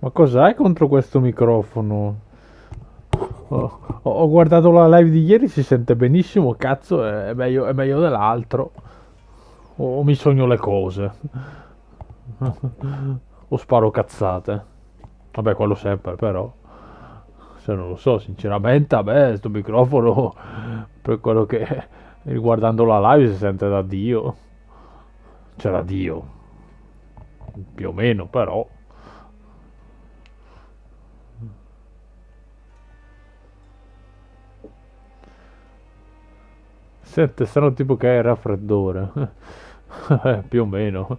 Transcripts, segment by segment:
Ma cos'hai contro questo microfono? Ho guardato la live di ieri, si sente benissimo, cazzo, è meglio dell'altro. O mi sogno le cose. O sparo cazzate. Vabbè, quello sempre, però. Se non lo so, sinceramente, a me sto microfono, per quello che riguardando la live si sente da Dio. C'è da Dio, più o meno, però. Sente, strano tipo che hai il raffreddore. Più o meno.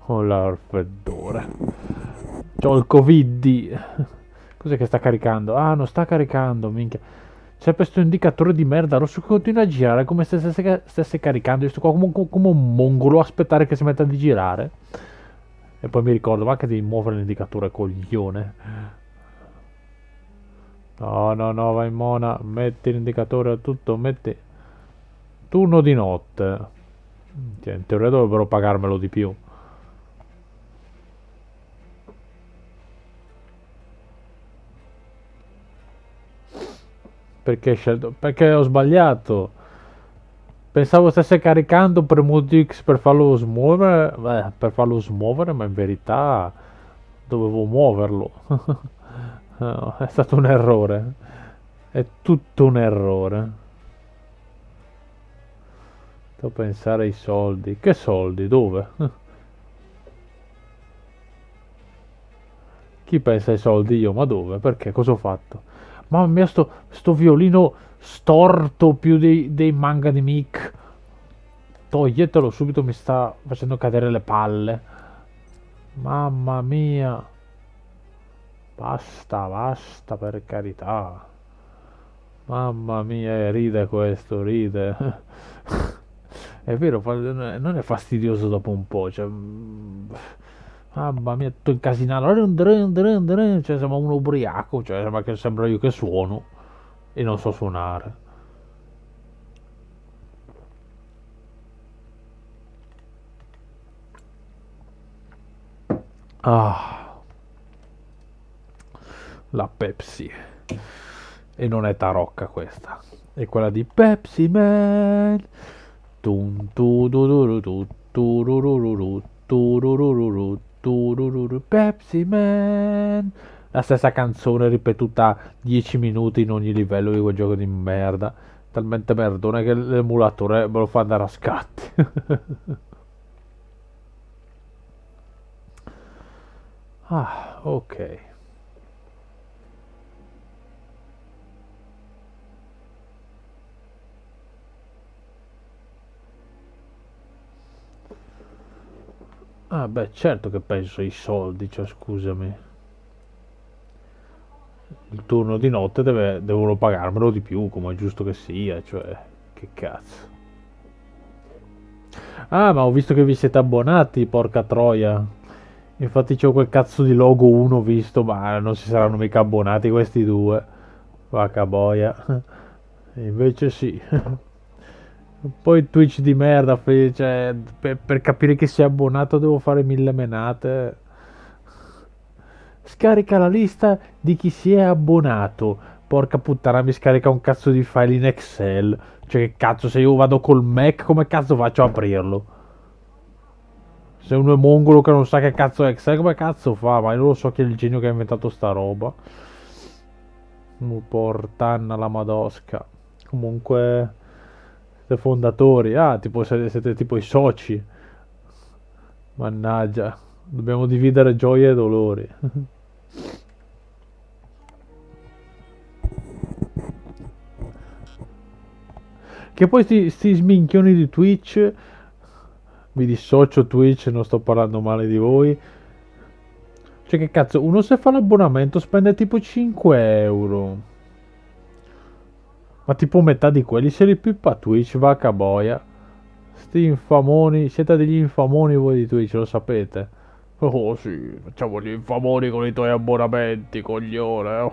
Ho il raffreddore. C'ho il Covid. Cos'è che sta caricando? Ah, non sta caricando, minchia. C'è questo indicatore di merda rosso che continua a girare come se stesse caricando. Io sto qua come un mongolo a aspettare che si metta di girare. E poi mi ricordo, ma che devi muovere l'indicatore, coglione. No, no, no, vai Mona, metti l'indicatore a tutto, metti turno di notte. Cioè, in teoria dovrebbero pagarmelo di più. Perché, perché ho sbagliato. Pensavo stesse caricando, premuto X per farlo smuovere, per farlo smuovere, ma in verità dovevo muoverlo. No, è stato un errore. È tutto un errore. Devo pensare ai soldi. Che soldi? Dove? Chi pensa ai soldi? Io, ma dove? Perché? Cosa ho fatto? Mamma mia, sto violino storto più dei manga di Mick. Toglietelo subito, mi sta facendo cadere le palle. Mamma mia. Basta, basta, per carità. Mamma mia, ride questo, ride. È vero, non è fastidioso dopo un po', cioè, mamma mia, tutto incasinato. Cioè, sembra un ubriaco, cioè, sembra io che suono e non so suonare. Ah, la Pepsi. E non è tarocca questa. È quella di Pepsi Man. Tum tu du du du du, turururu, turururu, turururu, Pepsi Man. La stessa canzone ripetuta 10 minuti in ogni livello di quel gioco di merda. Talmente merdone che l'emulatore me lo fa andare a scatti. Ah, ok. Ah, beh, certo che penso ai soldi, cioè, scusami. Il turno di notte devono pagarmelo di più, come è giusto che sia, cioè, che cazzo. Ah, ma ho visto che vi siete abbonati, porca troia. Infatti c'ho quel cazzo di logo 1 visto, ma non si saranno mica abbonati questi due. Vacca boia. E invece sì. Poi Twitch di merda, cioè, per capire che sei abbonato devo fare mille menate. Scarica la lista di chi si è abbonato. Porca puttana, mi scarica un cazzo di file in Excel. Cioè, che cazzo, se io vado col Mac, come cazzo faccio a aprirlo? Se uno è mongolo che non sa che cazzo è Excel, come cazzo fa? Ma io non lo so chi è il genio che ha inventato sta roba. Portanna la madosca. Comunque, siete fondatori. Ah, tipo, siete tipo i soci. Mannaggia, dobbiamo dividere gioie e dolori. Che poi sti sminchioni di Twitch, mi dissocio Twitch, non sto parlando male di voi. Cioè che cazzo, uno se fa l'abbonamento spende tipo 5 euro. Ma tipo metà di quelli se li pippa Twitch, vacca boia. Sti infamoni, siete degli infamoni voi di Twitch, lo sapete. Oh sì, facciamo gli infamoni con i tuoi abbonamenti, coglione.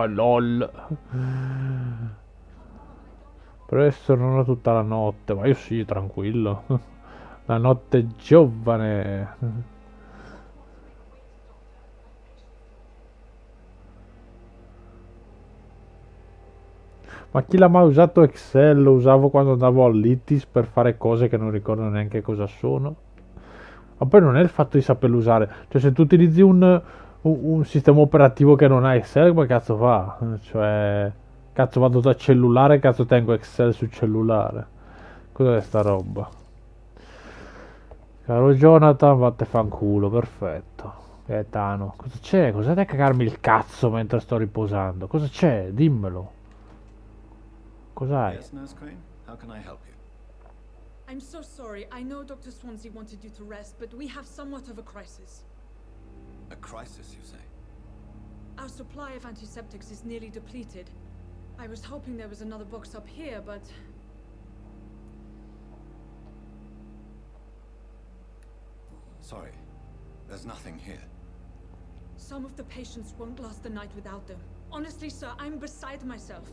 LOL. Presto non ho tutta la notte, ma io sì, tranquillo. La notte giovane. Ma chi l'ha mai usato Excel? Lo usavo quando andavo all'ITIS per fare cose che non ricordo neanche cosa sono. Ma poi non è il fatto di saperlo usare. Cioè, se tu utilizzi un sistema operativo che non ha Excel, come cazzo fa? Cioè, cazzo vado da cellulare, cazzo tengo Excel sul cellulare. Cos'è sta roba? Caro Jonathan, vatte fanculo, perfetto. Gaetano, cosa c'è? Cos'è da cagarmi il cazzo mentre sto riposando? Cosa c'è? Dimmelo. Cos'hai? Yes, Nurse Crane? How can I help you? I'm so sorry. I know Dr. Swansea wanted you to rest, but we have somewhat of a crisis. A crisis, you say? Our supply of antiseptics is nearly depleted. I was hoping there was another box up here, but... Sorry, there's nothing here. Some of the patients won't last the night without them. Honestly, sir, I'm beside myself.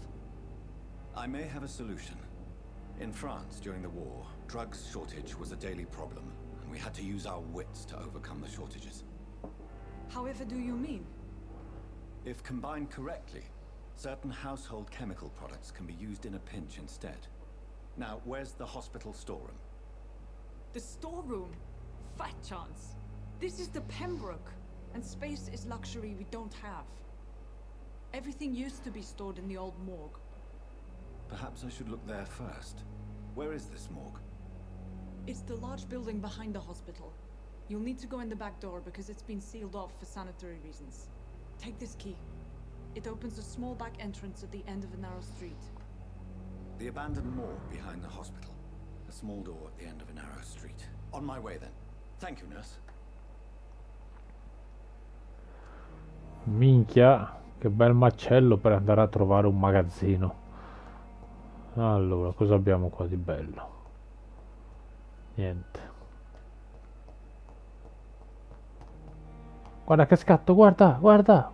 I may have a solution. In France, during the war, drugs shortage was a daily problem, and we had to use our wits to overcome the shortages. However do you mean? If combined correctly, certain household chemical products can be used in a pinch instead. Now, where's the hospital storeroom? The storeroom? Fat chance. This is the Pembroke, and space is luxury we don't have. Everything used to be stored in the old morgue. Perhaps I should look there first. Where is this morgue? It's the large building behind the hospital. You'll need to go in the back door because it's been sealed off for sanitary reasons. Take this key. It opens a small back entrance at the end of a narrow street. The abandoned morgue behind the hospital. A small door at the end of a narrow street. On my way then. Thank you, nurse. Minchia, che bel macello per andare a trovare un magazzino. Allora, cosa abbiamo qua di bello? Niente. Guarda che scatto, guarda, guarda.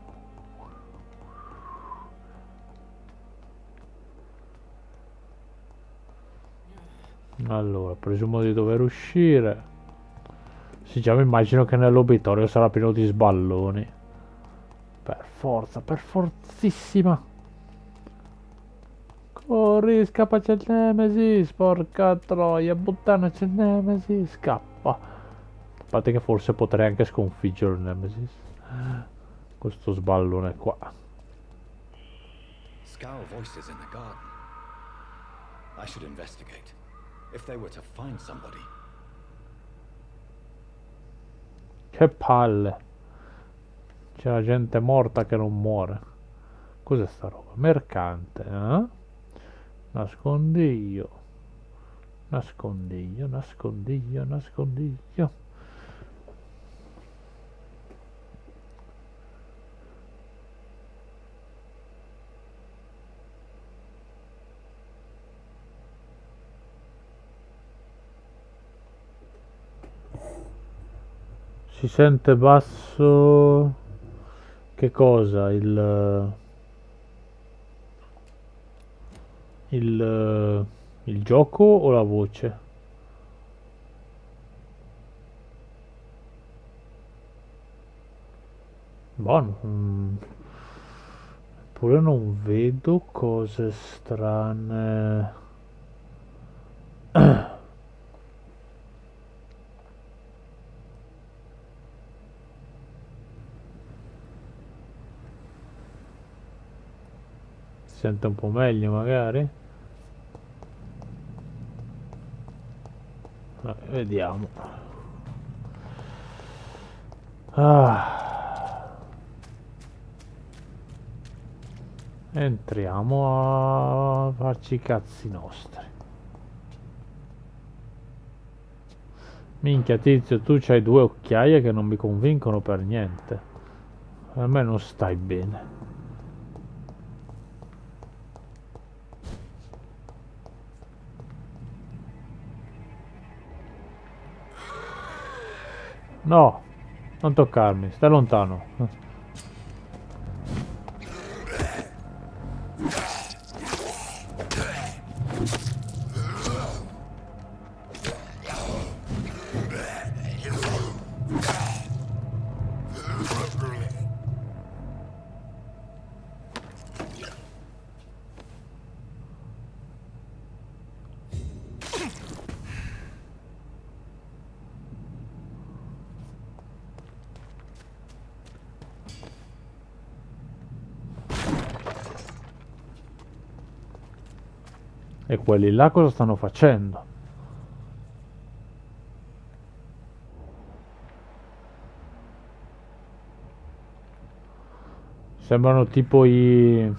Allora, presumo di dover uscire. Sì, già mi immagino che nell'obitorio sarà pieno di sballoni. Per forza, per forzissima. Corri, scappa, c'è il Nemesis, porca troia, puttana, c'è il Nemesis, scappa. A parte che forse potrei anche sconfiggere il Nemesis. Questo sballone qua. Scowl voices in the garden. I should investigate. If they were to find somebody. Che palle. C'è la gente morta che non muore. Cos'è sta roba? Mercante, eh? Nascondiglio. Nascondiglio, nascondiglio, nascondiglio. Si sente basso. Che cosa? Il gioco o la voce? Buono. Eppure non vedo cose strane. Si sente un po' meglio magari? Vediamo. Entriamo a farci i cazzi nostri. Minchia tizio, tu c'hai due occhiaie che non mi convincono per niente. A me non stai bene. No, non toccarmi, stai lontano. E quelli là cosa stanno facendo? Sembrano tipo i...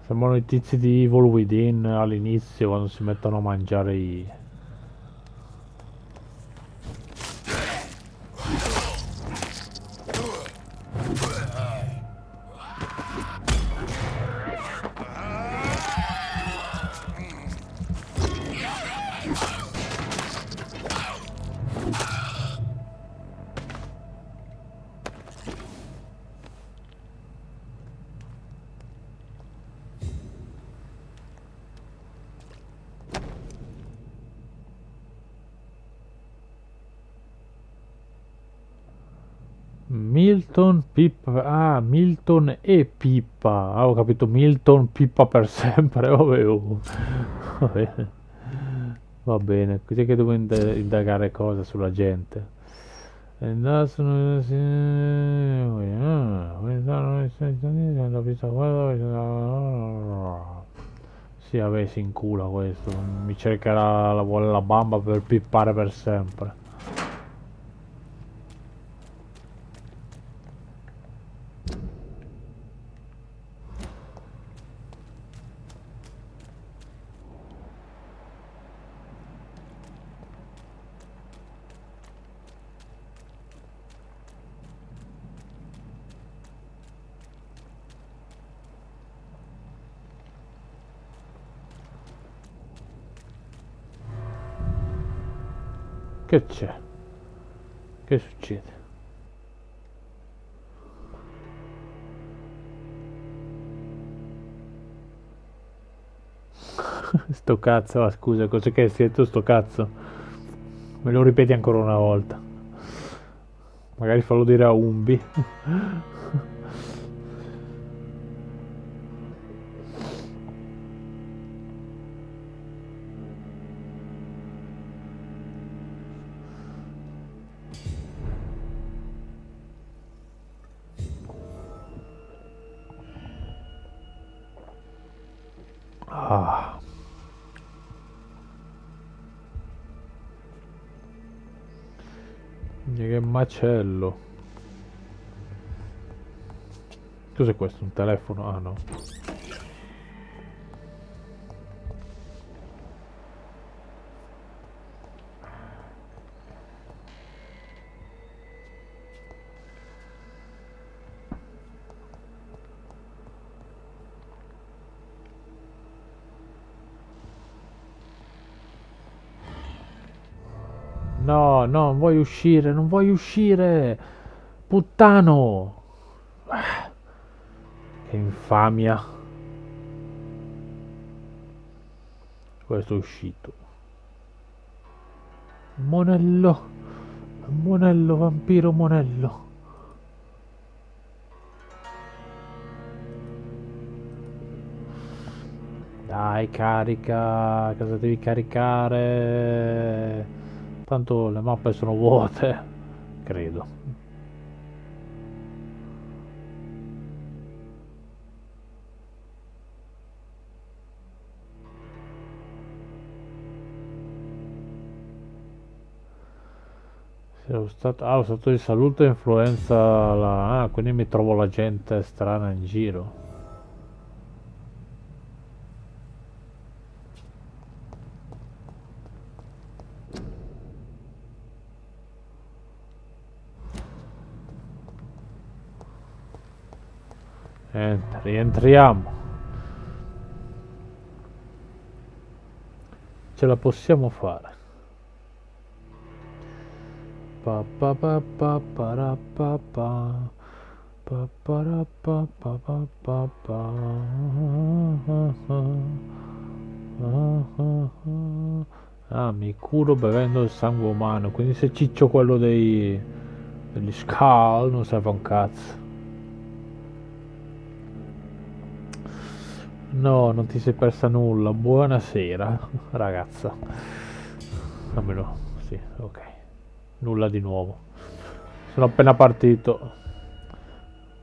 Sembrano i tizi di Evil Within all'inizio quando si mettono a mangiare i... Milton, Pippa... Ah, Milton e Pippa. Ah, ho capito, Milton, Pippa per sempre. Vabbè, oh. Va bene. Va bene, così che devo indagare cosa sulla gente. Sì, vabbè, si incula questo. Mi cercherà vuole la bamba per pippare per sempre. Che c'è? Che succede? Sto cazzo, ah, scusa, cos'è che hai scritto sto cazzo? Me lo ripeti ancora una volta. Magari fallo dire a Umbi. Ah. Che macello. Cos'è questo? Un telefono? Ah no. No, no, non vuoi uscire, non vuoi uscire! Puttano! Ah, che infamia. Questo è uscito. Monello. Monello, vampiro monello. Dai, carica. Cosa devi caricare? Tanto le mappe sono vuote. Credo. Lo stato di salute influenza la... Ah, quindi mi trovo la gente strana in giro. Rientriamo. Ce la possiamo fare. Pa pa pa pa para pa pa pa para pa pa pa pa pa. Ah, mi curo bevendo il sangue umano, quindi se ciccio quello degli Skull non serve un cazzo. No, non ti sei persa nulla. Buonasera, ragazza. Dammelo. Sì, ok. Nulla di nuovo. Sono appena partito.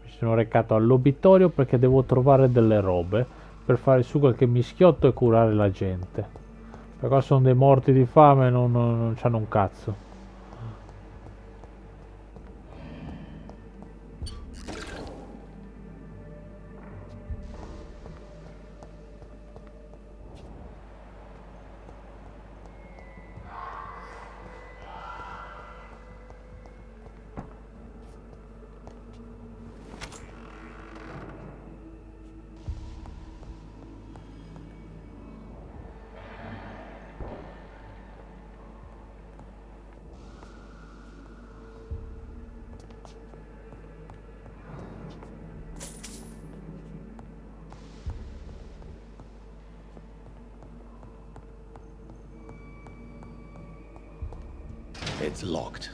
Mi sono recato all'obitorio perché devo trovare delle robe per fare su qualche mischiotto e curare la gente. Perché sono dei morti di fame e non c'hanno un cazzo. It's locked.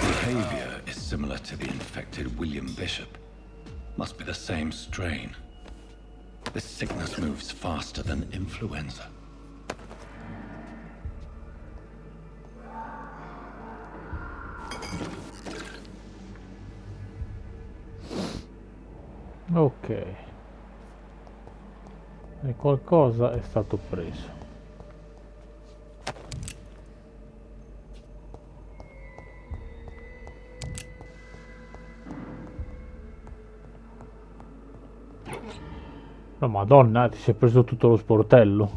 Behavior is similar to the infected William Bishop. Must be the same strain. This sickness moves faster than influenza. Ok. E qualcosa è stato preso. No, madonna, ti sei preso tutto lo sportello.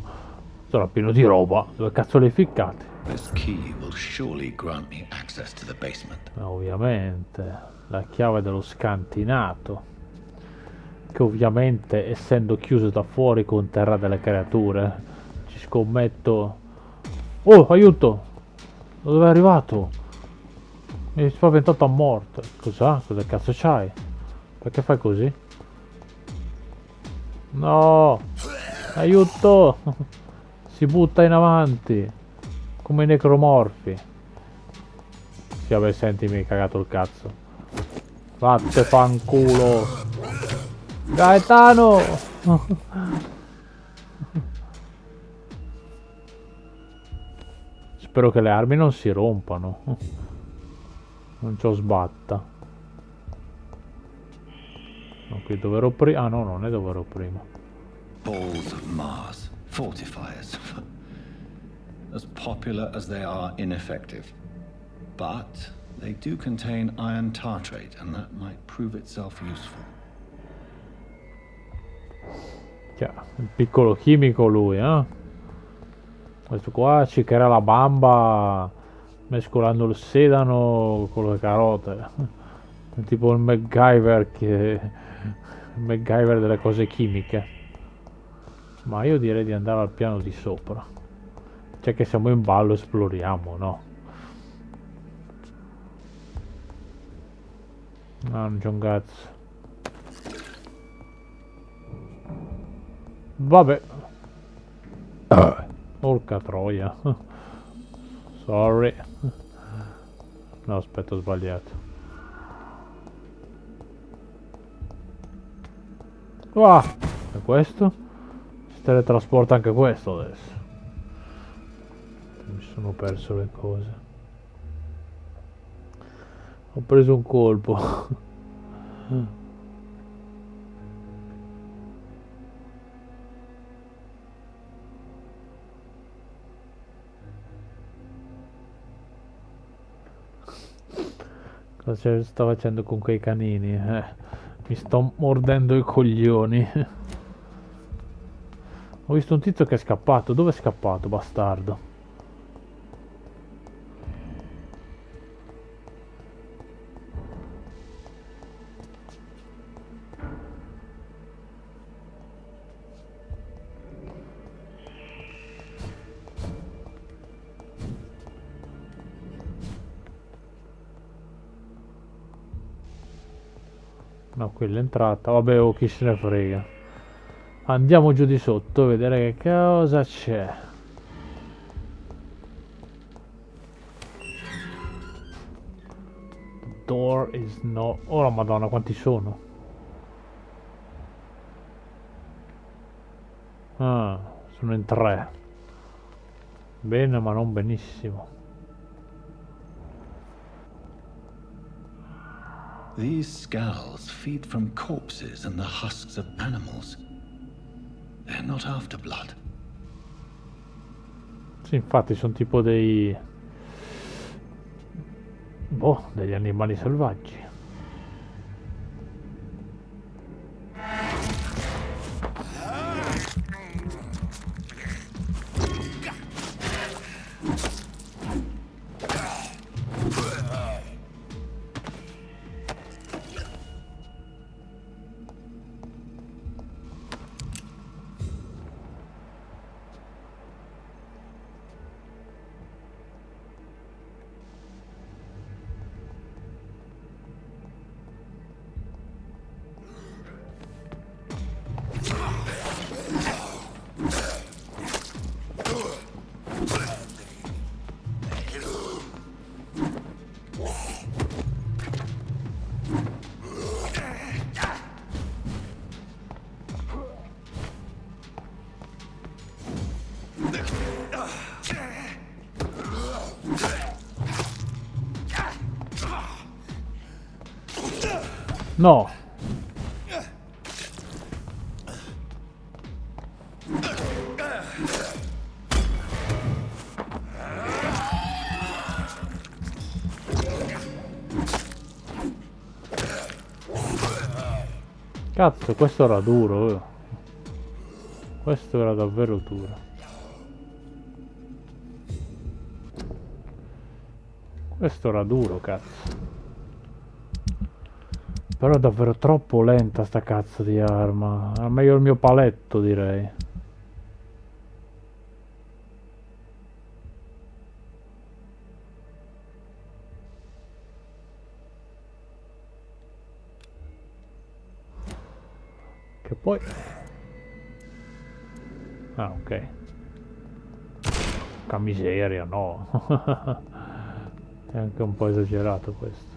Sarà pieno di roba. Dove cazzo le ficcate? This key will surely grant me access to the basement. Ovviamente. La chiave dello scantinato. Che ovviamente, essendo chiuso da fuori, conterrà delle creature. Ci scommetto. Oh, aiuto! Da dove è arrivato? Mi hai spaventato a morte. Cos'ha? Cosa cazzo c'hai? Perché fai così? No! Aiuto! Si butta in avanti. Come i necromorfi. Sì, vabbè, senti, mi hai cagato il cazzo. Vatte fanculo. Gaetano! Spero che le armi non si rompano. Non ci ho sbatta. No, qui dove ero prima. Ah no, non è dove ero prima. Balls of Mars. Fortifiers. As popular as they are ineffective. But they do contain iron tartrate, and that might prove itself useful. Cioè, il piccolo chimico lui, eh? Questo qua ci crea la bamba mescolando il sedano con le carote. È tipo il MacGyver il MacGyver delle cose chimiche. Ma io direi di andare al piano di sopra. Cioè che siamo in ballo, esploriamo, no? No, non c'è un cazzo. Vabbè. Porca troia. Sorry. No, aspetta, ho sbagliato. E questo? Si teletrasporta anche questo adesso. Mi sono perso le cose. Ho preso un colpo. Cosa sto facendo con quei canini? Mi sto mordendo i coglioni. Ho visto un tizio che è scappato. Dove è scappato, bastardo? No, quella è entrata. Vabbè, oh, chi se ne frega. Andiamo giù di sotto a vedere che cosa c'è. Door is no... Oh, la madonna, quanti sono? Ah, sono in 3. Bene, ma non benissimo. These skulls feed from corpses and the husks of animals. They're not after blood. Sì, infatti sono tipo dei... Boh, degli animali selvaggi. No! Cazzo, questo era duro, eh. Questo era davvero duro. Questo era duro, cazzo. Però è davvero troppo lenta sta cazzo di arma. È meglio il mio paletto, direi. Che poi... Ah, ok. Che miseria, no. È anche un po' esagerato questo.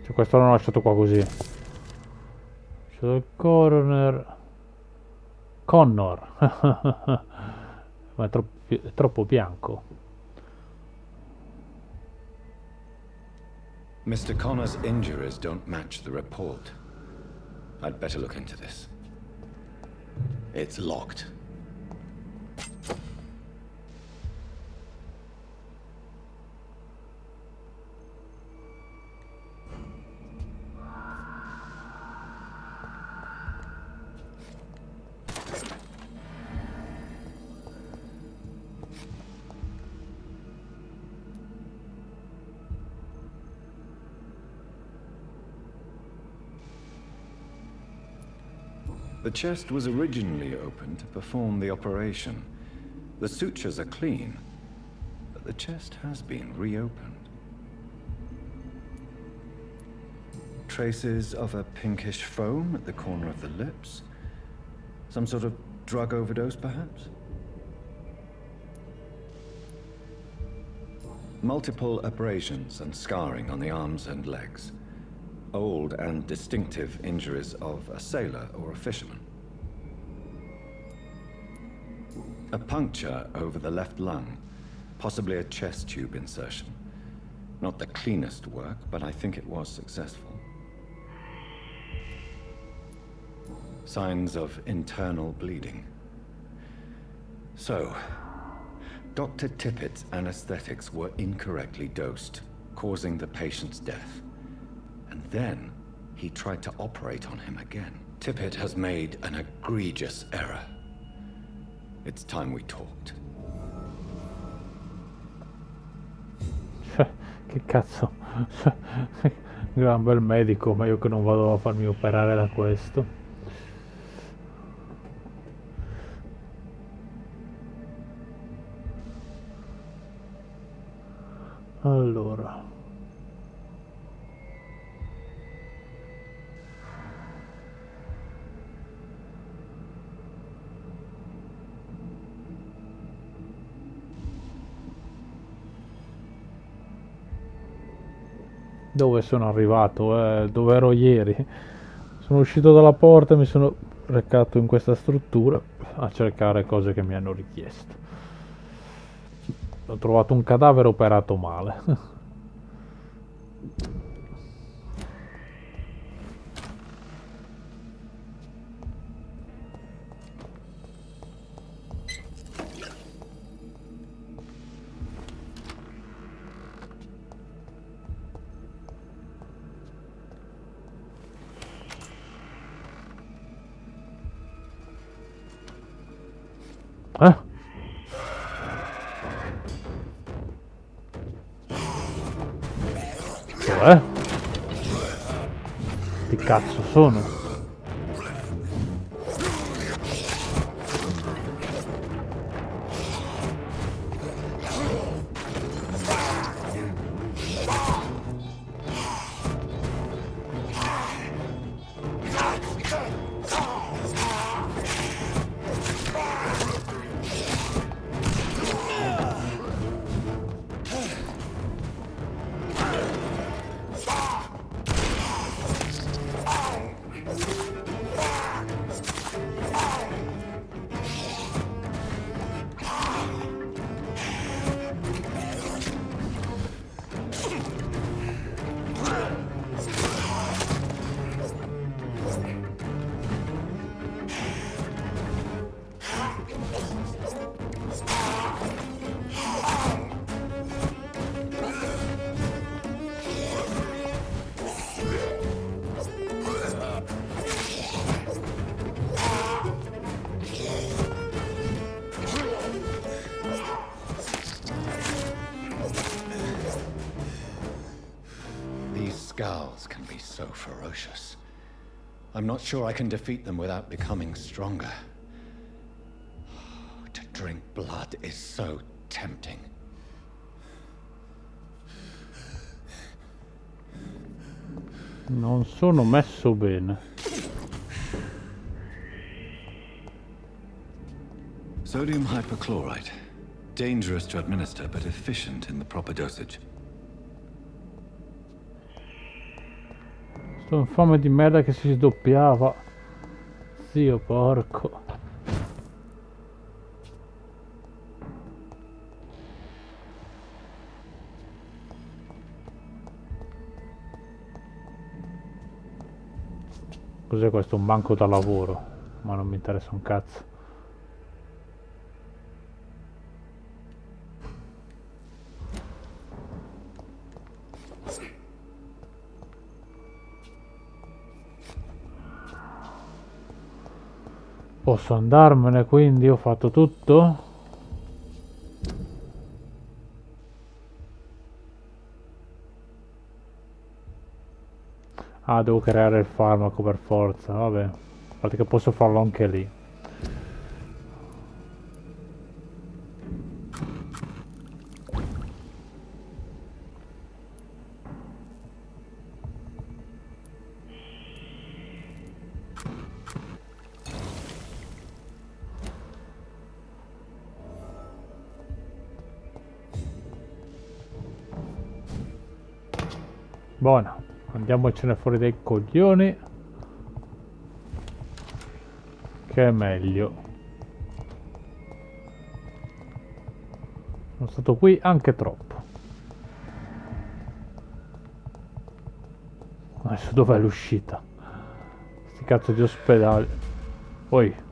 Cioè, questo l'hanno lasciato qua così. Lasciato il coroner. Connor. Ma è troppo bianco. Mr. Connor's injuries don't match the report. I'd better look into this. It's locked. The chest was originally opened to perform the operation. The sutures are clean, but the chest has been reopened. Traces of a pinkish foam at the corner of the lips. Some sort of drug overdose, perhaps? Multiple abrasions and scarring on the arms and legs. Old and distinctive injuries of a sailor or a fisherman. A puncture over the left lung, possibly a chest tube insertion. Not the cleanest work, but I think it was successful. Signs of internal bleeding. So, Dr. Tippett's anesthetics were incorrectly dosed, causing the patient's death. And then, he tried to operate on him again. Tippett has made an egregious error. It's time we talked. Che cazzo. Gran bel medico, ma io che non vado a farmi operare da questo. Allora, dove sono arrivato? Dove ero ieri? Sono uscito dalla porta e mi sono recato in questa struttura a cercare cose che mi hanno richiesto. Ho trovato un cadavere operato male. Cioè? Che cazzo sono? Skulls can be so ferocious. I'm not sure I can defeat them without becoming stronger. To drink blood is so tempting. Non sono messo bene. Sodium hypochlorite. Dangerous to administer, but efficient in the proper dosage. Sto infame di merda che si sdoppiava. Zio porco. Cos'è questo? Un banco da lavoro. Ma non mi interessa un cazzo. Posso andarmene, quindi ho fatto tutto? Ah, devo creare il farmaco per forza, vabbè. Guarda che posso farlo anche lì. Buona, andiamocene fuori dai coglioni, che è meglio. Sono stato qui anche troppo. Adesso dov'è l'uscita? Sti cazzo di ospedali. Poi.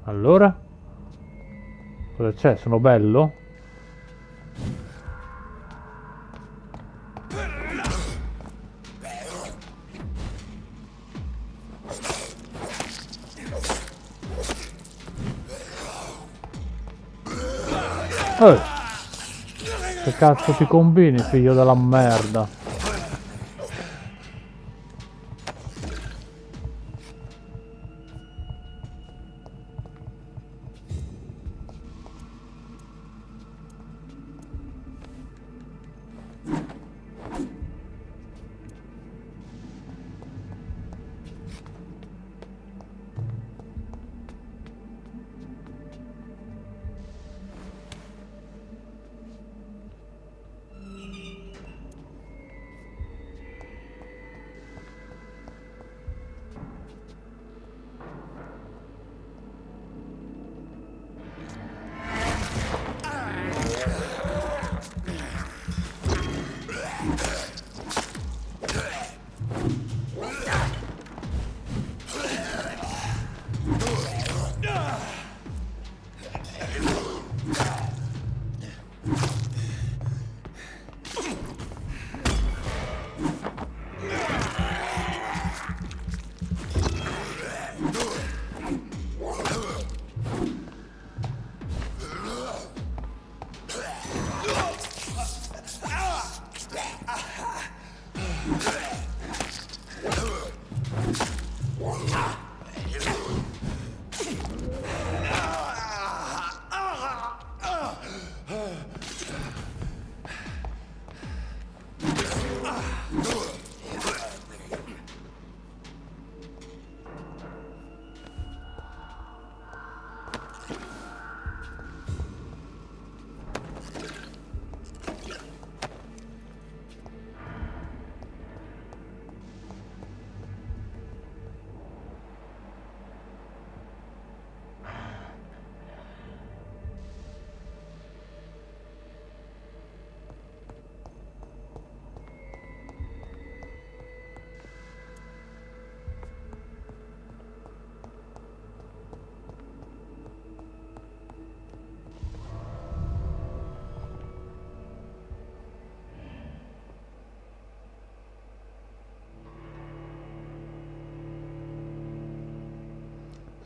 Allora? Cosa c'è? Sono bello? Che cazzo ti combini, figlio della merda?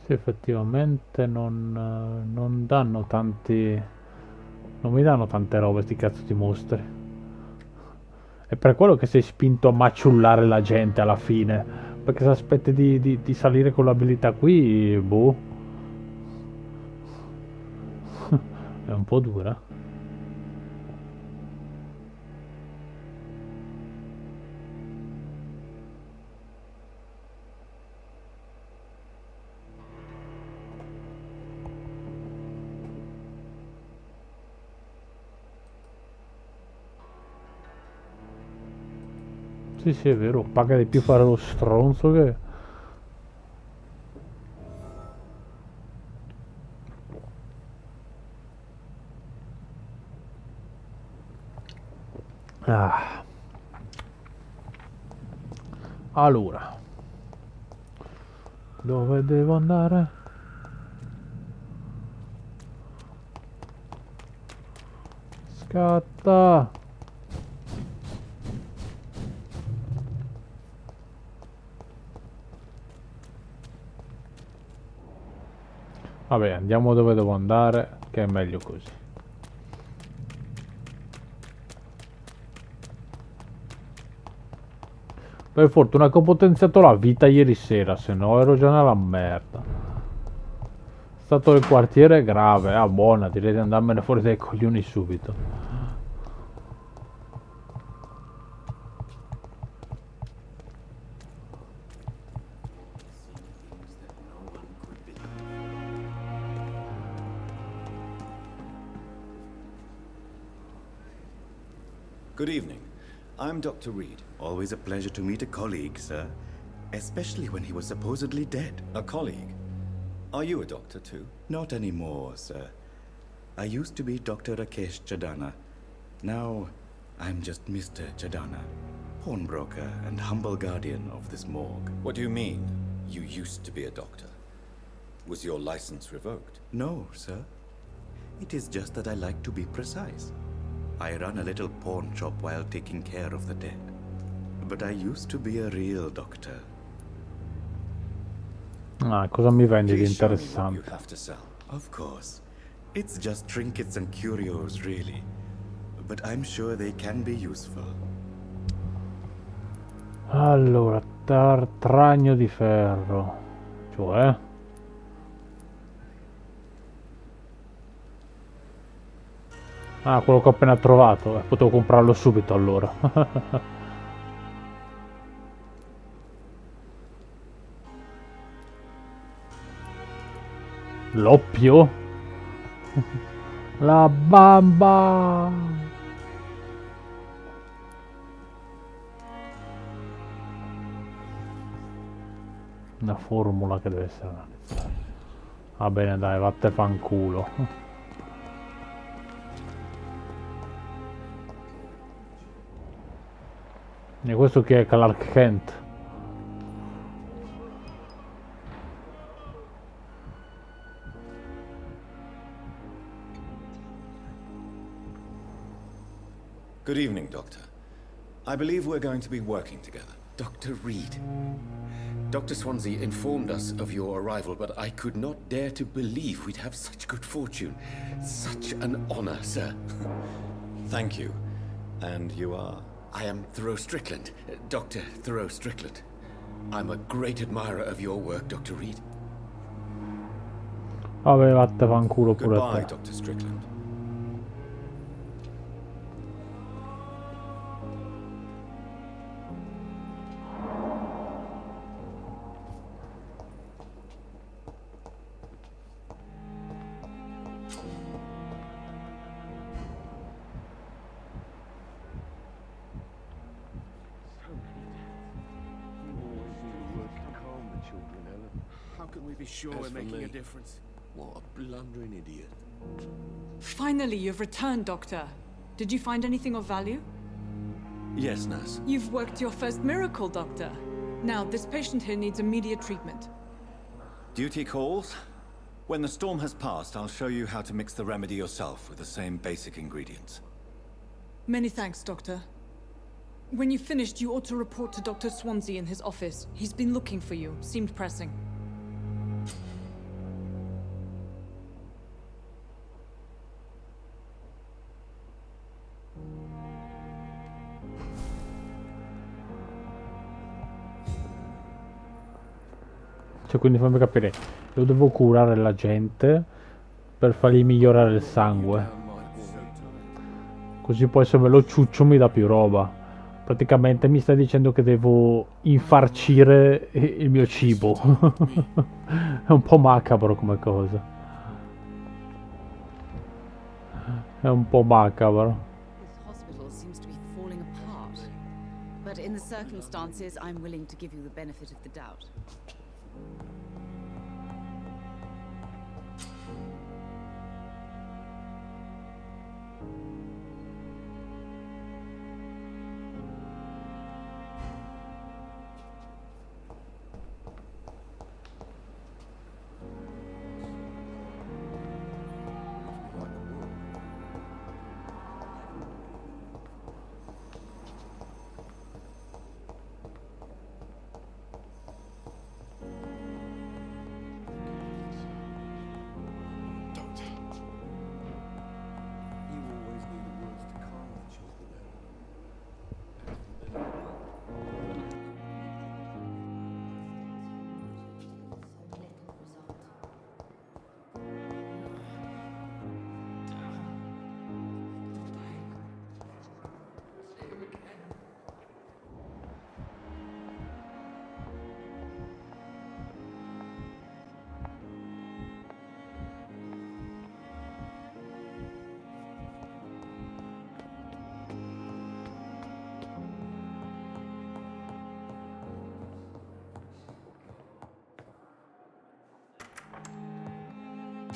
Sì, effettivamente non danno tanti. Non mi danno tante robe sti cazzo di mostri. È per quello che sei spinto a maciullare la gente alla fine. Perché se aspetti di salire con l'abilità qui, boh. È un po' dura. Sì, sì, è vero, paga di più fare lo stronzo che. Ah. Allora, dove devo andare? Scatta. Vabbè, andiamo dove devo andare, che è meglio così. Per fortuna che ho potenziato la vita ieri sera, se no ero già nella merda. Stato del quartiere grave, ah buona, direi di andarmene fuori dai coglioni subito. Good evening. I'm Dr. Reed. Always a pleasure to meet a colleague, sir. Especially when he was supposedly dead. A colleague. Are you a doctor too? Not anymore, sir. I used to be Dr. Rakesh Chadana. Now, I'm just Mr. Chadana, pawnbroker and humble guardian of this morgue. What do you mean, you used to be a doctor? Was your license revoked? No, sir. It is just that I like to be precise. I run a little pawn shop while taking care of the dead. But I used to be a real doctor. Ah, cosa mi vendi di Please show me what you interessante? have to sell. Of course. It's just trinkets and curios, really. But I'm sure they can be useful. Allora, tragno di ferro. Cioè? Ah, quello che ho appena trovato. Potevo comprarlo subito allora. L'oppio? La bamba! Una formula che deve essere analizzata. Va bene, dai, vatte fanculo. E questo chi è? Clark Kent? Good evening, Doctor. I believe we're going to be working together. Dr. Reed. Dr. Swansea informed us of your arrival, but I could not dare to believe we'd have such good fortune. Such an honor, sir. Thank you. And you are? I am Thoreau Strickland, Dr. Thoreau Strickland. I'm a great admirer of your work, Dr. Reed. Vabbè, vatte fanculo pure Goodbye, te. Dr. Strickland. How can we be sure we're making a difference? What a blundering idiot. Finally, you've returned, Doctor. Did you find anything of value? Yes, nurse. You've worked your first miracle, Doctor. Now, this patient here needs immediate treatment. Duty calls. When the storm has passed, I'll show you how to mix the remedy yourself with the same basic ingredients. Many thanks, Doctor. When you've finished, you ought to report to Dr. Swansea in his office. He's been looking for you. Seemed pressing. Cioè, quindi fammi capire, io devo curare la gente per fargli migliorare il sangue. Così poi se me lo ciuccio mi dà più roba. Praticamente mi stai dicendo che devo infarcire il mio cibo. È un po' macabro come cosa. È un po' macabro. This hospital seems to be falling apart. But in the circumstances, I'm willing to give you the benefit of the doubt.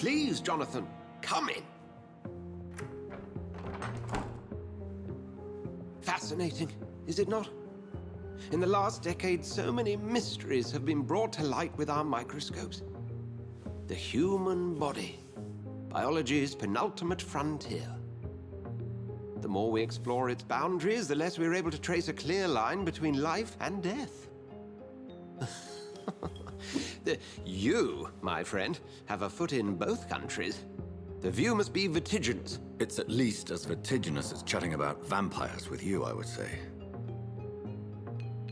Please, Jonathan, come in. Fascinating, is it not? In the last decade, so many mysteries have been brought to light with our microscopes. The human body, biology's penultimate frontier. The more we explore its boundaries, the less we're able to trace a clear line between life and death. You, my friend, have a foot in both countries. The view must be vertiginous. It's at least as vertiginous as chatting about vampires with you, I would say.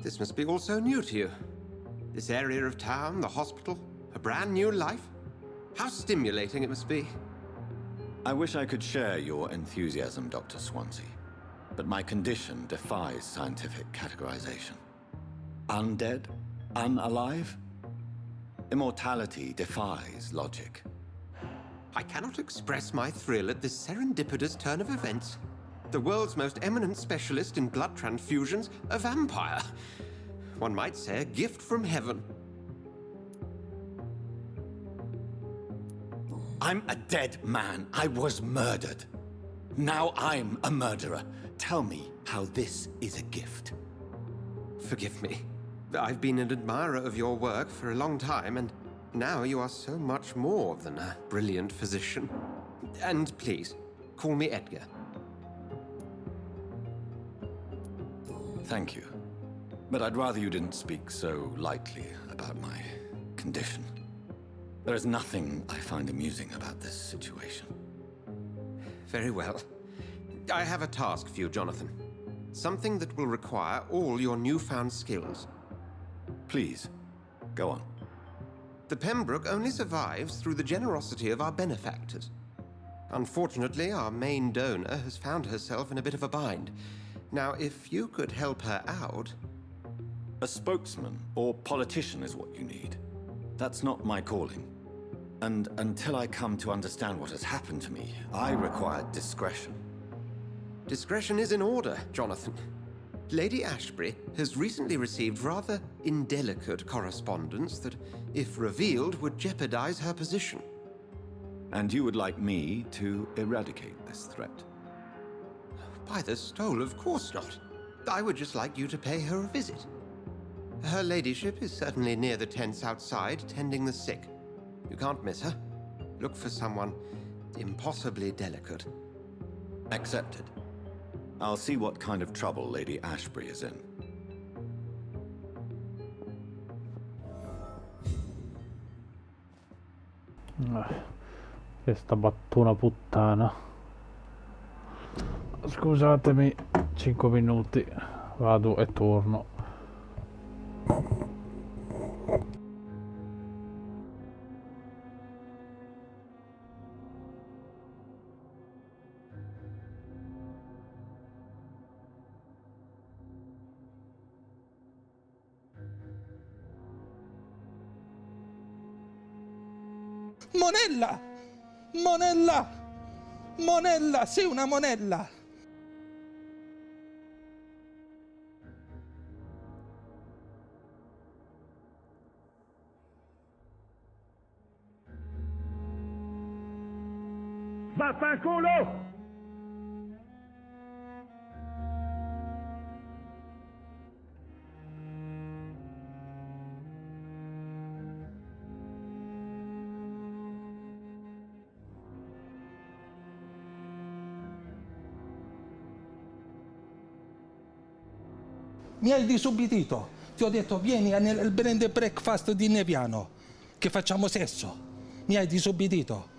This must be all so new to you. This area of town, the hospital, a brand new life. How stimulating it must be. I wish I could share your enthusiasm, Dr. Swansea, but my condition defies scientific categorization. Undead? Unalive? Immortality defies logic. I cannot express my thrill at this serendipitous turn of events. The world's most eminent specialist in blood transfusions, a vampire. One might say a gift from heaven. I'm a dead man. I was murdered. Now I'm a murderer. Tell me how this is a gift. Forgive me. I've been an admirer of your work for a long time, and now you are so much more than a brilliant physician. And please, call me Edgar. Thank you. But I'd rather you didn't speak so lightly about my condition. There is nothing I find amusing about this situation. Very well. I have a task for you, Jonathan. Something that will require all your newfound skills. Please, go on. The Pembroke only survives through the generosity of our benefactors. Unfortunately, our main donor has found herself in a bit of a bind. Now, if you could help her out... A spokesman or politician is what you need. That's not my calling. And until I come to understand what has happened to me, I require discretion. Discretion is in order, Jonathan. Lady Ashbury has recently received rather indelicate correspondence that, if revealed, would jeopardize her position. And you would like me to eradicate this threat? By the stole, of course not. I would just like you to pay her a visit. Her ladyship is certainly near the tents outside, tending the sick. You can't miss her. Look for someone impossibly delicate. Accepted. I'll see what kind of trouble Lady Ashbury is in. Questa battuna puttana. Scusatemi, 5 minuti. Vado e torno. Monella! Monella! Monella! Sei una monella! Vaffanculo! Mi hai disubbidito. Ti ho detto vieni nel bed and breakfast di Neviano, che facciamo sesso. Mi hai disubbidito.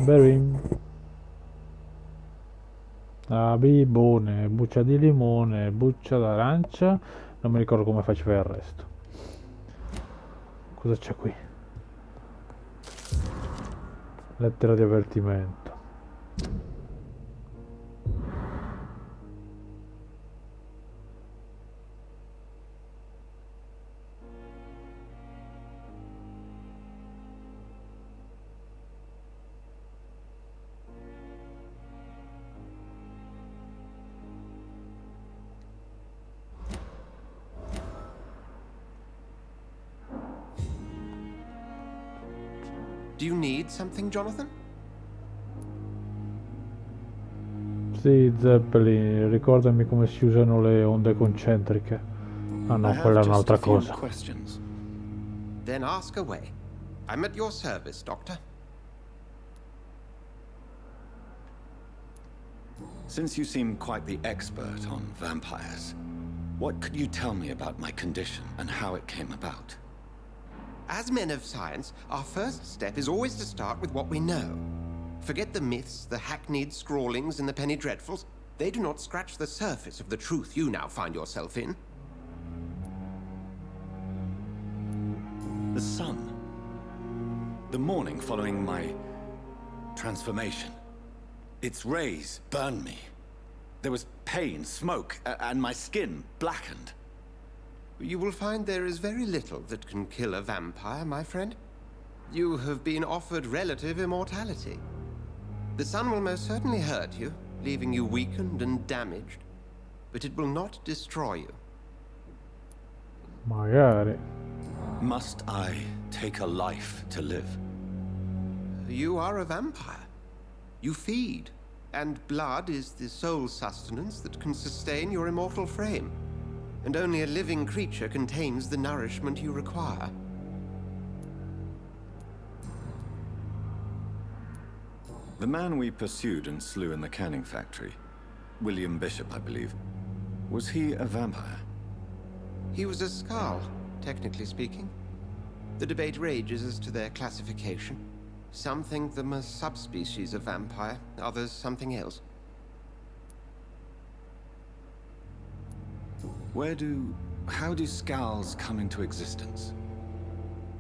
Berim. Ah, bibone, buccia di limone, buccia d'arancia. Non mi ricordo come faceva il resto. Cosa c'è qui? Lettera di avvertimento. Do you need something, Jonathan? Sì, Zeppelin, ricordami come si usano le onde concentriche. Ah I no, have quella è just a un'altra few cosa. questions. Then ask away. I'm at your service, Doctor. Since you seem quite the expert on vampires, what could you tell me about my condition and how it came about? As men of science, our first step is always to start with what we know. Forget the myths, the hackneyed scrawlings, and the penny dreadfuls. They do not scratch the surface of the truth you now find yourself in. The sun. The morning following my transformation. Its rays burned me. There was pain, smoke, and my skin blackened. You will find there is very little that can kill a vampire, my friend. You have been offered relative immortality. The sun will most certainly hurt you, leaving you weakened and damaged, but it will not destroy you. Magari. Must I take a life to live? You are a vampire. You feed, and blood is the sole sustenance that can sustain your immortal frame. And only a living creature contains the nourishment you require. The man we pursued and slew in the canning factory, William Bishop, I believe, was he a vampire? He was a Skald, technically speaking. The debate rages as to their classification. Some think them a subspecies of vampire, others something else. How do Skulls come into existence?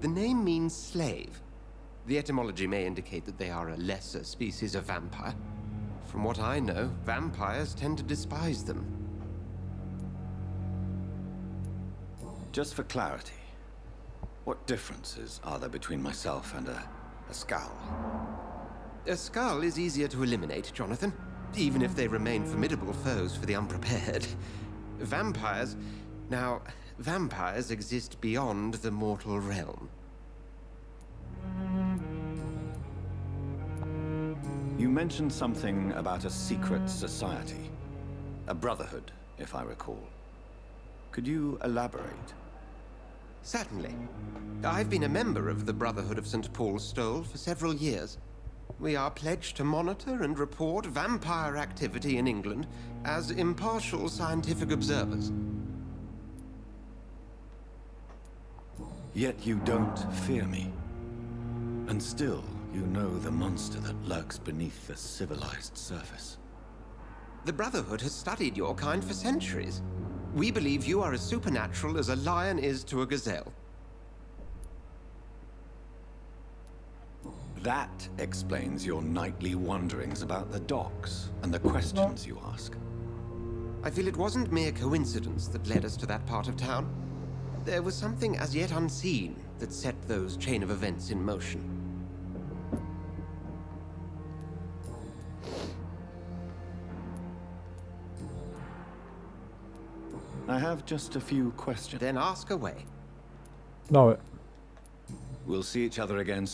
The name means slave. The etymology may indicate that they are a lesser species of vampire. From what I know, vampires tend to despise them. Just for clarity, what differences are there between myself and a Skull? A Skull is easier to eliminate, Jonathan, even if they remain formidable foes for the unprepared. Vampires... Now, vampires exist beyond the mortal realm. You mentioned something about a secret society. A brotherhood, if I recall. Could you elaborate? Certainly. I've been a member of the Brotherhood of St. Paul's Stole for several years. We are pledged to monitor and report vampire activity in England as impartial scientific observers. Yet you don't fear me. And still, you know the monster that lurks beneath the civilized surface. The Brotherhood has studied your kind for centuries. We believe you are as supernatural as a lion is to a gazelle. That explains your nightly wanderings about the docks and the questions you ask. I feel it wasn't mere coincidence that led us to that part of town. There was something as yet unseen that set those chain of events in motion. I have just a few questions. Then ask away. Vabbè. We'll see each other again.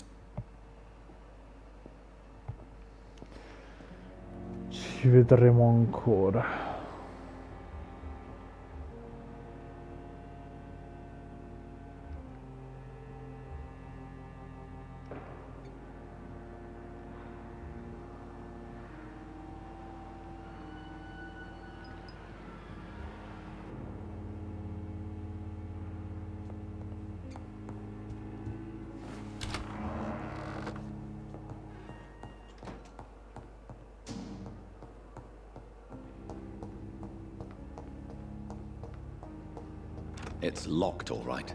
Ci vedremo ancora. It's locked, all right.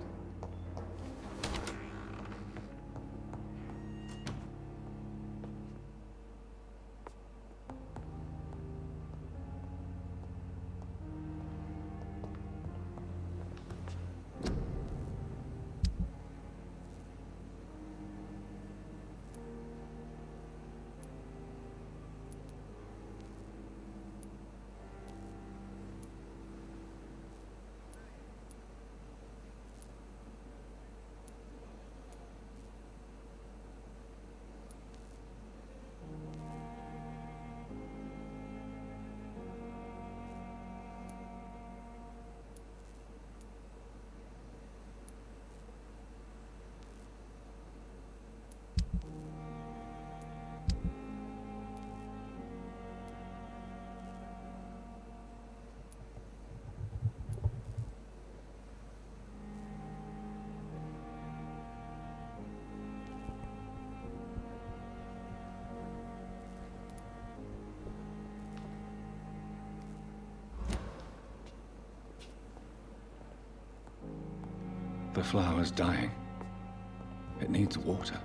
The flower's dying. It needs water.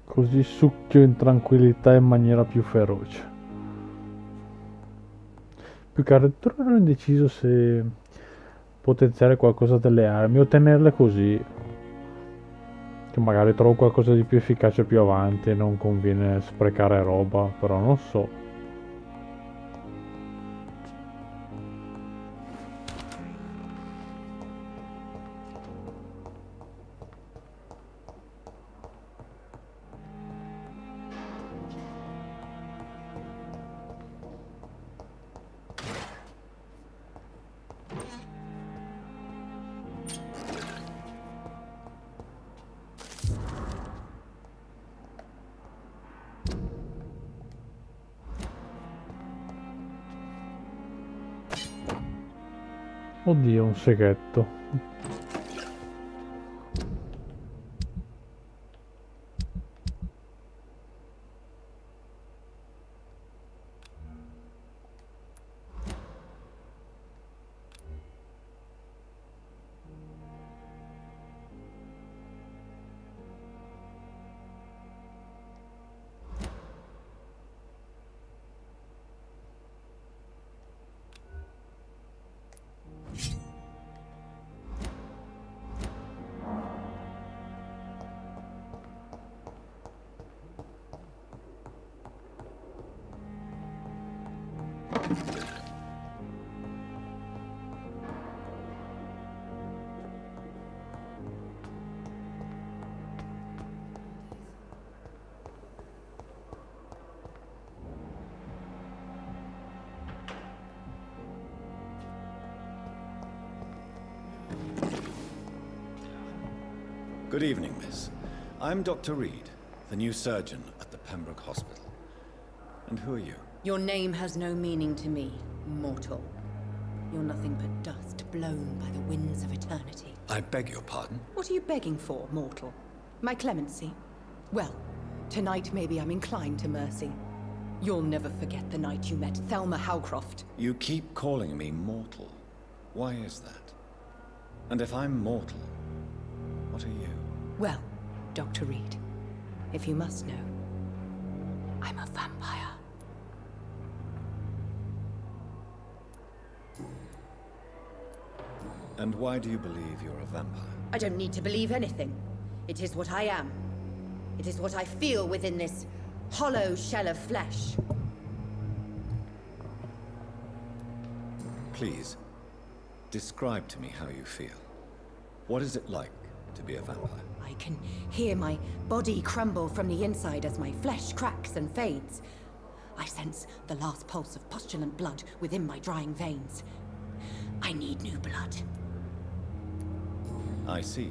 Così succhio in tranquillità in maniera più feroce. Più che altro ero indeciso se potenziare qualcosa delle armi o tenerle così, che magari trovo qualcosa di più efficace più avanti e non conviene sprecare roba, però non so. Oddio, un seghetto. Good evening, miss. I'm Dr. Reed, the new surgeon at the Pembroke Hospital. And who are you? Your name has no meaning to me, mortal. You're nothing but dust blown by the winds of eternity. I beg your pardon? What are you begging for, mortal? My clemency? Well, tonight maybe I'm inclined to mercy. You'll never forget the night you met Thelma Howcroft. You keep calling me mortal. Why is that? And if I'm mortal, what are you? Well, Dr. Reed, if you must know, I'm a vampire. And why do you believe you're a vampire? I don't need to believe anything. It is what I am. It is what I feel within this hollow shell of flesh. Please, describe to me how you feel. What is it like to be a vampire? I can hear my body crumble from the inside as my flesh cracks and fades. I sense the last pulse of postulant blood within my drying veins. I need new blood. I see.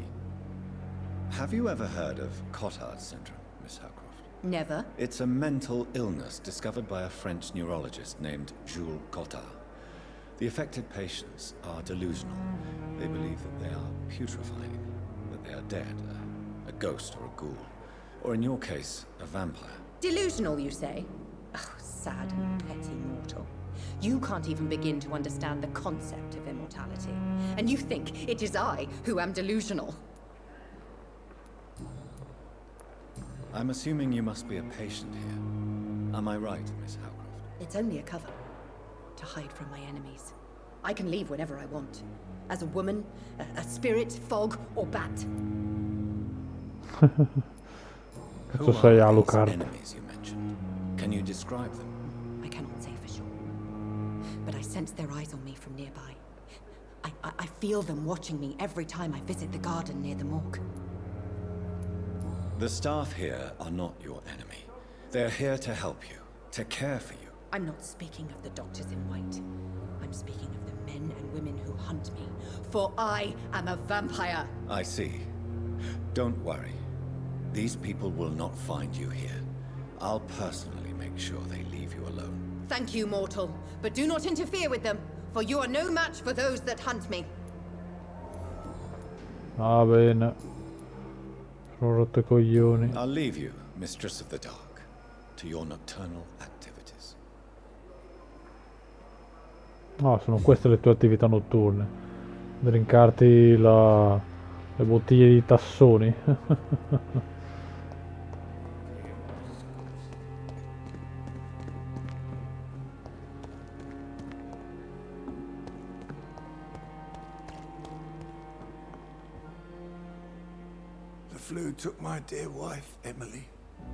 Have you ever heard of Cotard syndrome, Miss Howcroft? Never. It's a mental illness discovered by a French neurologist named Jules Cotard. The affected patients are delusional. They believe that they are putrefying, that they are dead, a ghost or a ghoul, or in your case, a vampire. Delusional, you say? Oh, sad and petty mortal. You can't even begin to understand the concept of immortality. And you think it is I who am delusional. I'm assuming you must be a patient here. Am I right, Miss Howcroft? It's only a cover. To hide from my enemies. I can leave whenever I want. As a woman, a spirit, fog, or bat. Who sei are these Alucard? enemies you mentioned? Can you describe them? I cannot say for sure. But I sense their eyes on me from nearby. I feel them watching me every time I visit the garden near the morgue. The staff here are not your enemy. They're here to help you, to care for you. I'm not speaking of the doctors in white. I'm speaking of the men and women who hunt me. For I am a vampire. I see. Don't worry. These people will not find you here. I'll personally make sure they leave you alone. Thank you, mortal. But do not interfere with them, for you are no match for those that hunt me. Va bene. Sono rotto i coglioni. I'll leave you, Mistress of the Dark, to your nocturnal activities. No, sono queste le tue attività notturne. Drinkarti le bottiglie di tassoni. The flu took my dear wife, Emily.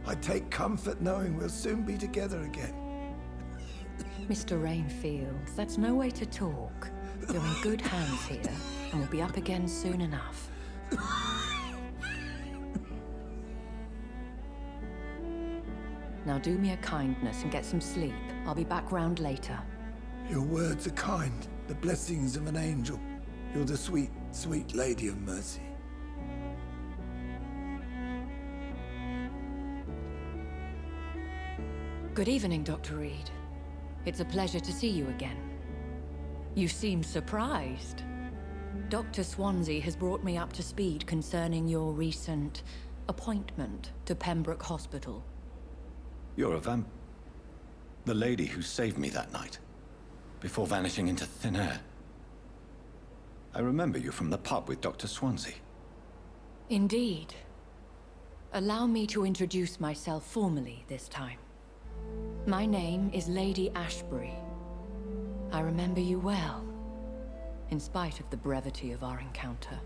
I take comfort knowing we'll soon be together again. Mr. Rainfield, that's no way to talk. You're in good hands here, and we'll be up again soon enough. Now do me a kindness and get some sleep. I'll be back round later. Your words are kind, the blessings of an angel. You're the sweet, sweet Lady of Mercy. Good evening, Dr. Reed. It's a pleasure to see you again. You seem surprised. Dr. Swansea has brought me up to speed concerning your recent appointment to Pembroke Hospital. You're a the lady who saved me that night, before vanishing into thin air. I remember you from the pub with Dr. Swansea. Indeed. Allow me to introduce myself formally this time. My name is Lady Ashbury. I remember you well, in spite of the brevity of our encounter.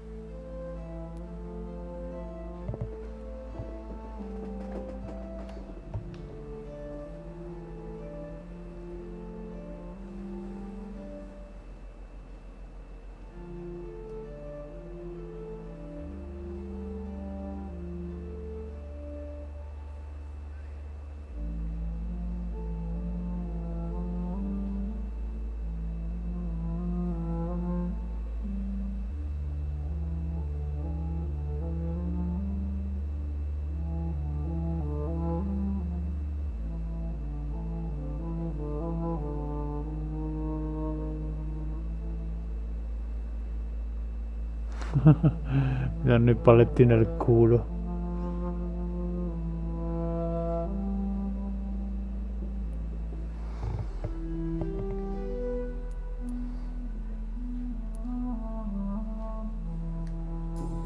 Mi danno i paletti nel culo.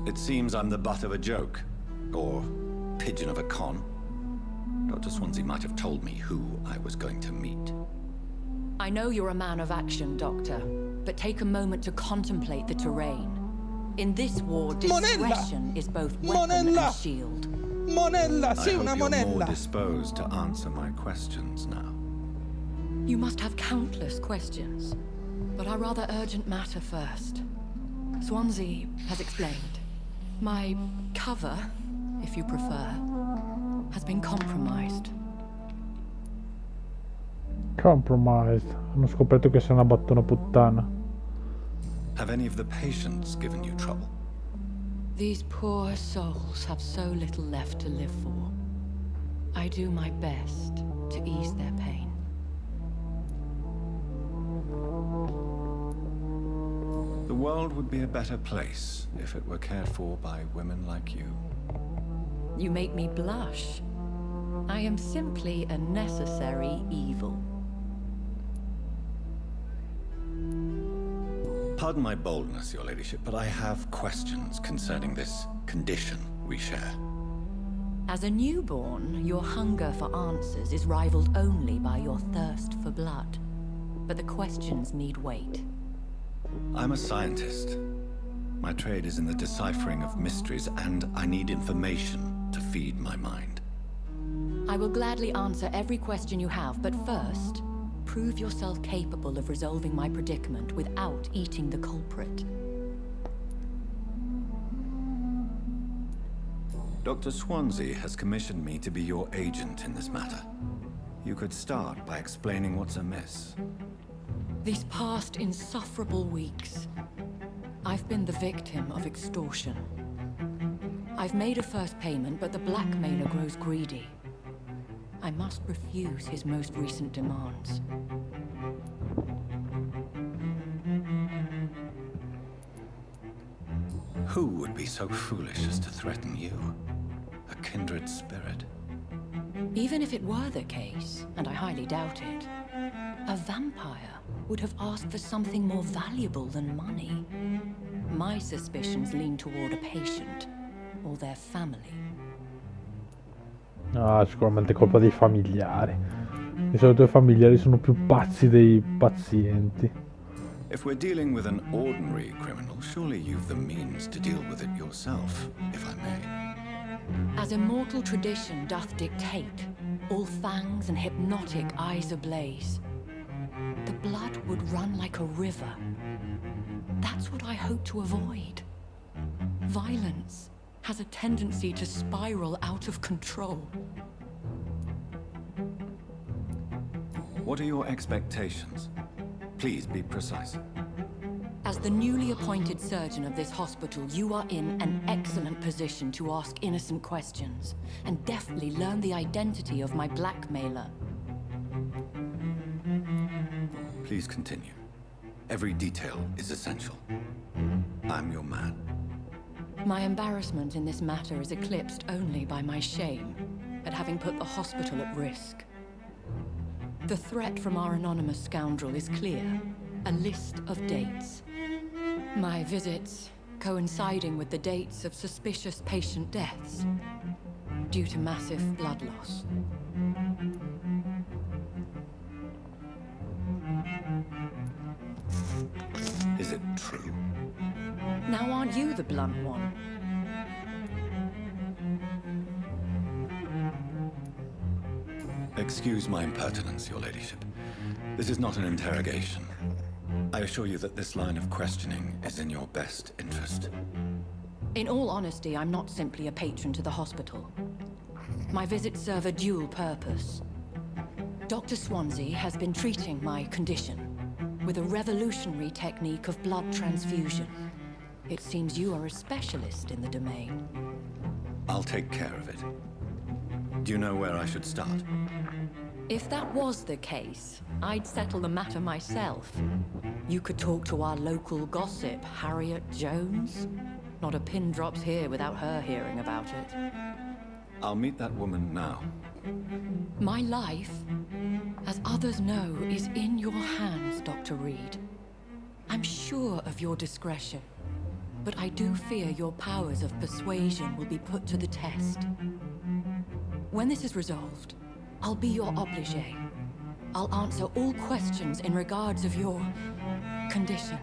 It seems I'm the butt of a joke, or pigeon of a con. Dr. Swansea might have told me who I was going to meet. I know you're a man of action, Doctor, but take a moment to contemplate the terrain. In this war, discretion is both weapon and shield. Monella, sei una I hope you're more monella. disposed to answer my questions now. You must have countless questions, but our rather urgent matter first. Swansea has explained. My cover, if you prefer, has been compromised. Compromised. Hanno scoperto che sei una battona puttana. Have any of the patients given you trouble? These poor souls have so little left to live for. I do my best to ease their pain. The world would be a better place if it were cared for by women like you. You make me blush. I am simply a necessary evil. Pardon my boldness, Your Ladyship, but I have questions concerning this condition we share. As a newborn, your hunger for answers is rivaled only by your thirst for blood. But the questions need wait. I'm a scientist. My trade is in the deciphering of mysteries, and I need information to feed my mind. I will gladly answer every question you have, but first, prove yourself capable of resolving my predicament without eating the culprit. Dr. Swansea has commissioned me to be your agent in this matter. You could start by explaining what's amiss. These past insufferable weeks, I've been the victim of extortion. I've made a first payment, but the blackmailer grows greedy. I must refuse his most recent demands. Who would be so foolish as to threaten you? A kindred spirit. Even if it were the case, and I highly doubt it, a vampire would have asked for something more valuable than money. My suspicions lean toward a patient or their family. Ah, sicuramente è colpa dei familiari. Di solito i familiari sono più pazzi dei pazienti. If we're dealing with an ordinary criminal, surely you've the means to deal with it yourself, if I may. As immortal tradition doth dictate, all fangs and hypnotic eyes ablaze, the blood would run like a river. That's what I hope to avoid. Violence has a tendency to spiral out of control. What are your expectations? Please be precise. As the newly appointed surgeon of this hospital, you are in an excellent position to ask innocent questions and deftly learn the identity of my blackmailer. Please continue. Every detail is essential. I'm your man. My embarrassment in this matter is eclipsed only by my shame at having put the hospital at risk. The threat from our anonymous scoundrel is clear. A list of dates. My visits coinciding with the dates of suspicious patient deaths due to massive blood loss. Is it true? Now aren't you the blunt one? Excuse my impertinence, Your Ladyship. This is not an interrogation. I assure you that this line of questioning is in your best interest. In all honesty, I'm not simply a patron to the hospital. My visits serve a dual purpose. Dr. Swansea has been treating my condition with a revolutionary technique of blood transfusion. It seems you are a specialist in the domain. I'll take care of it. Do you know where I should start? If that was the case, I'd settle the matter myself. You could talk to our local gossip, Harriet Jones. Not a pin drops here without her hearing about it. I'll meet that woman now. My life, as others know, is in your hands, Dr. Reed. I'm sure of your discretion, but I do fear your powers of persuasion will be put to the test. When this is resolved, I'll be your obligé. I'll answer all questions in regards of your condition.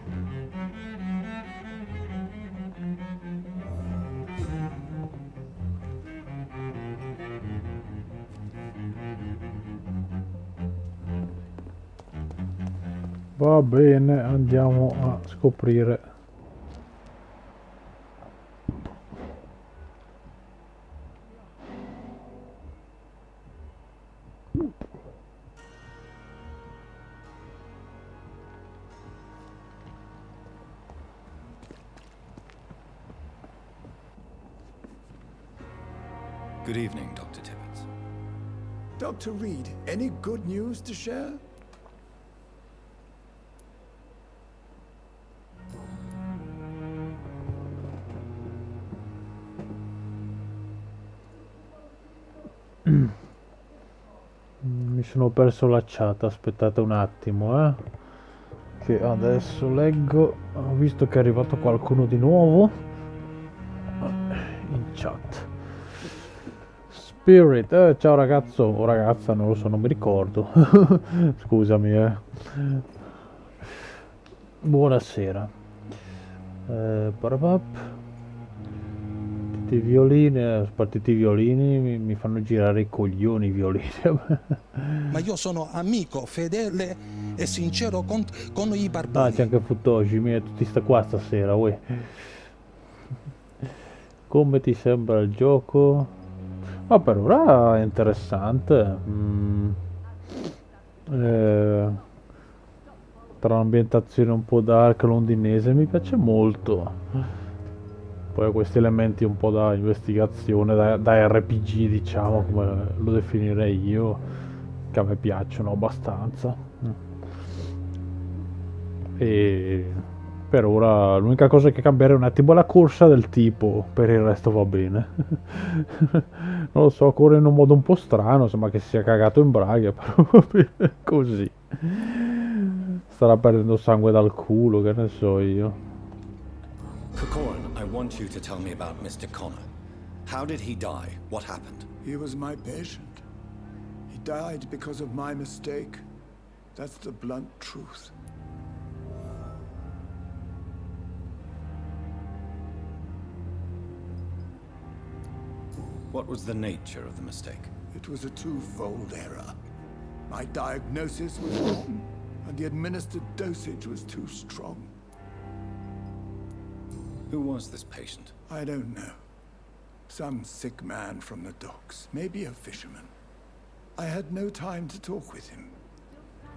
Va bene, andiamo a scoprire. Good evening, Dr. Tibbets. Dr. Reed, any good news to share? Mi sono perso la chat, aspettate un attimo, che adesso leggo. Ho visto che è arrivato qualcuno di nuovo in chat. Spirit, ciao ragazzo o ragazza, non lo so, non mi ricordo. Scusami, Buonasera. I violini, spartiti i violini, mi fanno girare i coglioni i violini. Ma io sono amico fedele e sincero con i barboni. Ah, c'è anche Futoshi, tutti sta qua stasera, uè. Come ti sembra il gioco? Ma per ora è interessante. Tra l'ambientazione un po' dark londinese mi piace molto. Poi ha questi elementi un po' da investigazione, da RPG, diciamo, come lo definirei io, che a me piacciono abbastanza. E per ora l'unica cosa che cambierei un attimo è la corsa del tipo, per il resto va bene. Non lo so, corre in un modo un po' strano, sembra che si sia cagato in braghe, però va bene così. Starà perdendo sangue dal culo, che ne so io. Corcoran, I want you to tell me about Mr. Connor. How did he die? What happened? He was my patient. He died because of my mistake. That's the blunt truth. What was the nature of the mistake? It was a twofold error. My diagnosis was wrong, and the administered dosage was too strong. Who was this patient? I don't know. Some sick man from the docks, maybe a fisherman. I had no time to talk with him.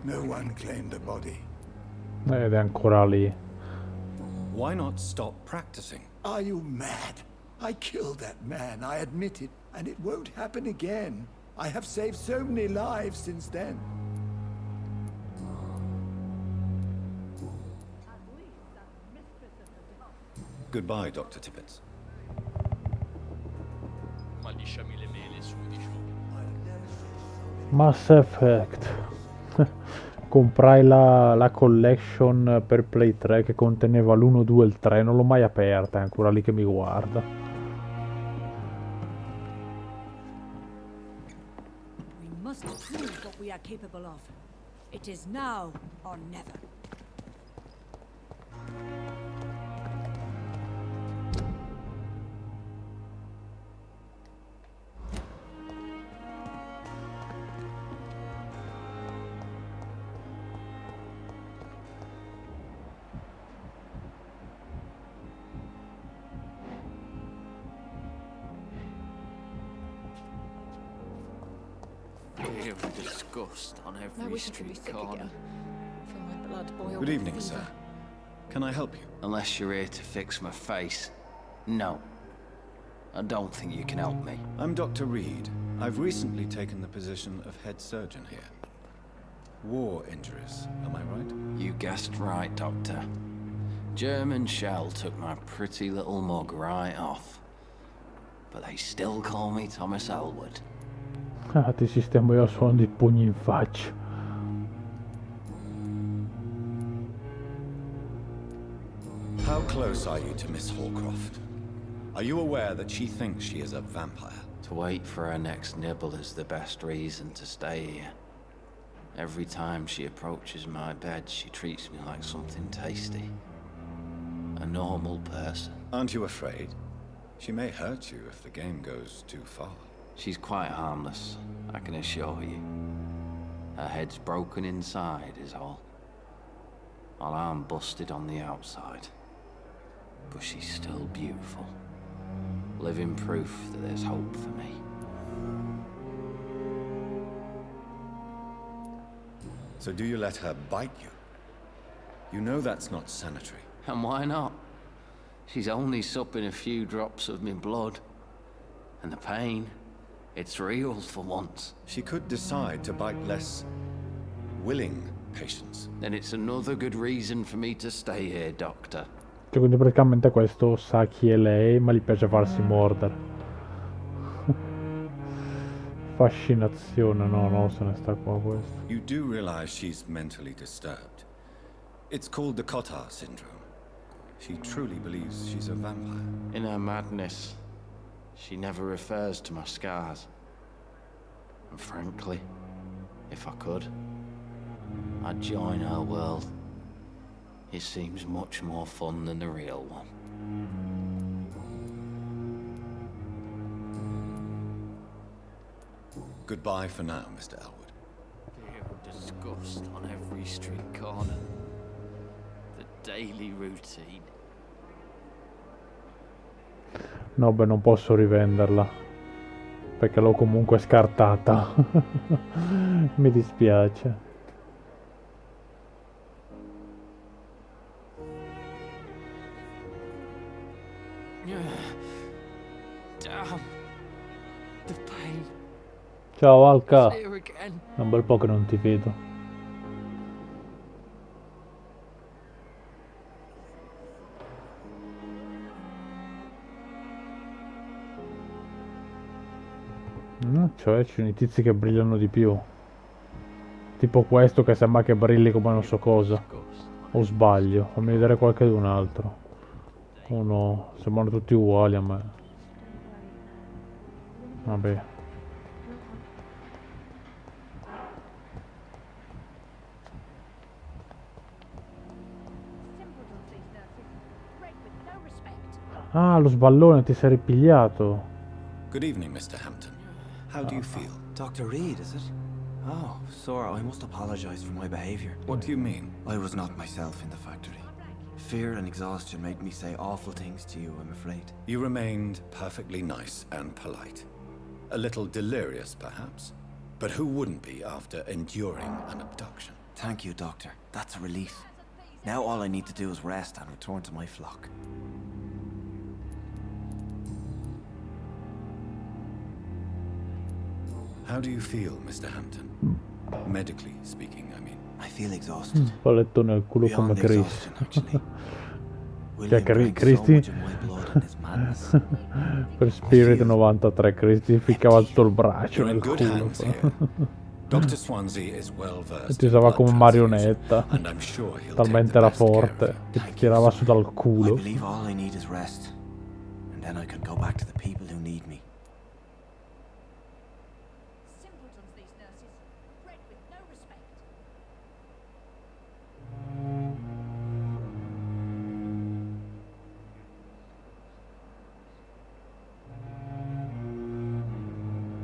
No one claimed a body. Ed è ancora lì. Why not stop practicing? Are you mad? I killed that man, I admit it, and it won't happen again. I have saved so many lives since then. Goodbye, Dr. Tibbets. Ma lisciami le mele su, diciamo. Mass Effect. Comprai la collection per Play 3 che conteneva l'1, 2 e il 3. Non l'ho mai aperta, è ancora lì che mi guarda. We must prove what we are capable of. It is now or never. Disgust on I every wish I could be street sick corner. again. Feel my blood boil. Good evening, with sir. fever. Can I help you? Unless you're here to fix my face. No. I don't think you can help me. I'm Dr. Reed. I've recently taken the position of head surgeon here. War injuries, am I right? You guessed right, Doctor. German shell took my pretty little mug right off. But they still call me Thomas Elwood. Ah, ti sistemo io al suono di pugni in faccia. How close are you to Miss Hallcroft? Are you aware that she thinks she is a vampire? To wait for her next nibble is the best reason to stay here. Every time she approaches my bed, she treats me like something tasty. A normal person. Aren't you afraid? She may hurt you if the game goes too far. She's quite harmless, I can assure you. Her head's broken inside is all. While I'm busted on the outside. But she's still beautiful. Living proof that there's hope for me. So do you let her bite you? You know that's not sanitary. And why not? She's only supping a few drops of me blood. And the pain, it's real for once. She could decide to bite less willing patients. Then it's another good reason for me to stay here, Doctor. Cioè, quindi praticamente questo sa chi è lei, ma gli piace farsi mordere. Fascinazione, no, se ne sta qua questo. You do realize she's mentally disturbed. It's called the Cotard syndrome. She truly believes she's a vampire. In her madness, she never refers to my scars. And frankly, if I could, I'd join her world. It seems much more fun than the real one. Goodbye for now, Mr. Elwood. Fear and disgust on every street corner. The daily routine. No, beh, non posso rivenderla. Perché l'ho comunque scartata. Mi dispiace. Damn. The pain. Ciao Alka. Here again. È un bel po' che non ti vedo. Cioè ci sono i tizi che brillano di più. Tipo questo che sembra che brilli come non so cosa. O sbaglio? Fammi vedere qualche d'un altro. Oh no, sembrano tutti uguali a me. Vabbè. Ah, lo sballone, ti sei ripigliato. Good evening, Mr. Hampton. How do you feel? Dr. Reed, is it? Oh, Sora, I must apologize for my behavior. What do you mean? I was not myself in the factory. Fear and exhaustion made me say awful things to you, I'm afraid. You remained perfectly nice and polite. A little delirious, perhaps. But who wouldn't be after enduring an abduction? Thank you, Doctor. That's a relief. Now all I need to do is rest and return to my flock. How do you feel, Mr. Hampton? Medically speaking, I mean. I feel exhausted. Palletto nel culo come Beyond Chris. exhaustion, actually. Cioè, William drank so Cristi much of my blood in his madness. per Spirit 93 Cristi ficcava tutto il braccio You're in nel good culo. hands here. Dr. Swansea is well versed Ti in usava blood come marionetta. and I'm sure he'll Talmente take the era best care of forte you. che ti tirava su dal I culo. believe all I need is rest. And then I can go back to the people who need me. Simpletons, these nurses. Bred with no respect.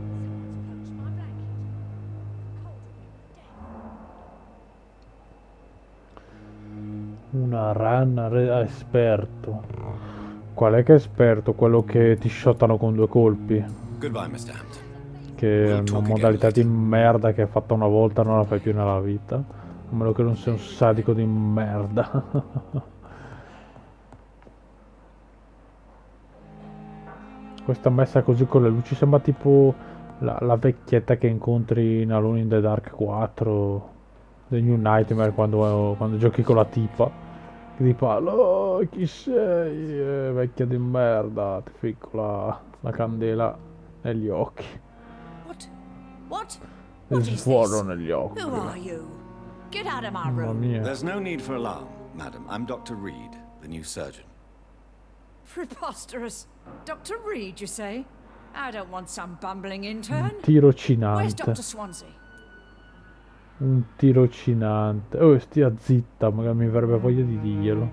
Someone's poached my blanket. Cold will be dead. Una rana esperto. Qual è che è esperto? Quello che ti shottano con 2 colpi. Goodbye, Mr. Hampton. Che è una modalità di merda che hai fatto una volta non la fai più nella vita. A meno che non sei un sadico di merda. Questa messa così con le luci sembra tipo la vecchietta che incontri in Alone in the Dark 4, The New Nightmare, quando giochi con la tipa. Di palo, oh, chi sei? Vecchia di merda, ti ficco la candela negli occhi. What? Ti What is sfuoro this? negli occhi. Who are you? Get out of my Mamma room. mia. There's no need for alarm, madam. I'm Dr. Reed, the new surgeon. Preposterous. Dr. Reed, you say? I don't want some bumbling intern. Where's Tirocinante. Dr. Swansea? Un tirocinante. Oh, stia zitta, magari mi verrebbe voglia di dirglielo.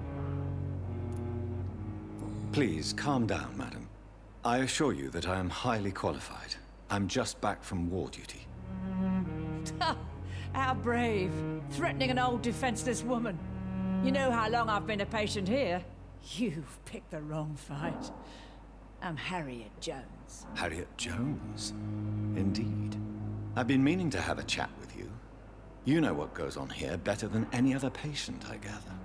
Please, calm down, madam. I assure you that I am highly qualified. I'm just back from war duty. How brave. Threatening an old defenseless woman. You know how long I've been a patient here? You've picked the wrong fight. I'm Harriet Jones. Harriet Jones? Indeed. I've been meaning to have a chat with you. You know what goes on here better than any other patient, I gather.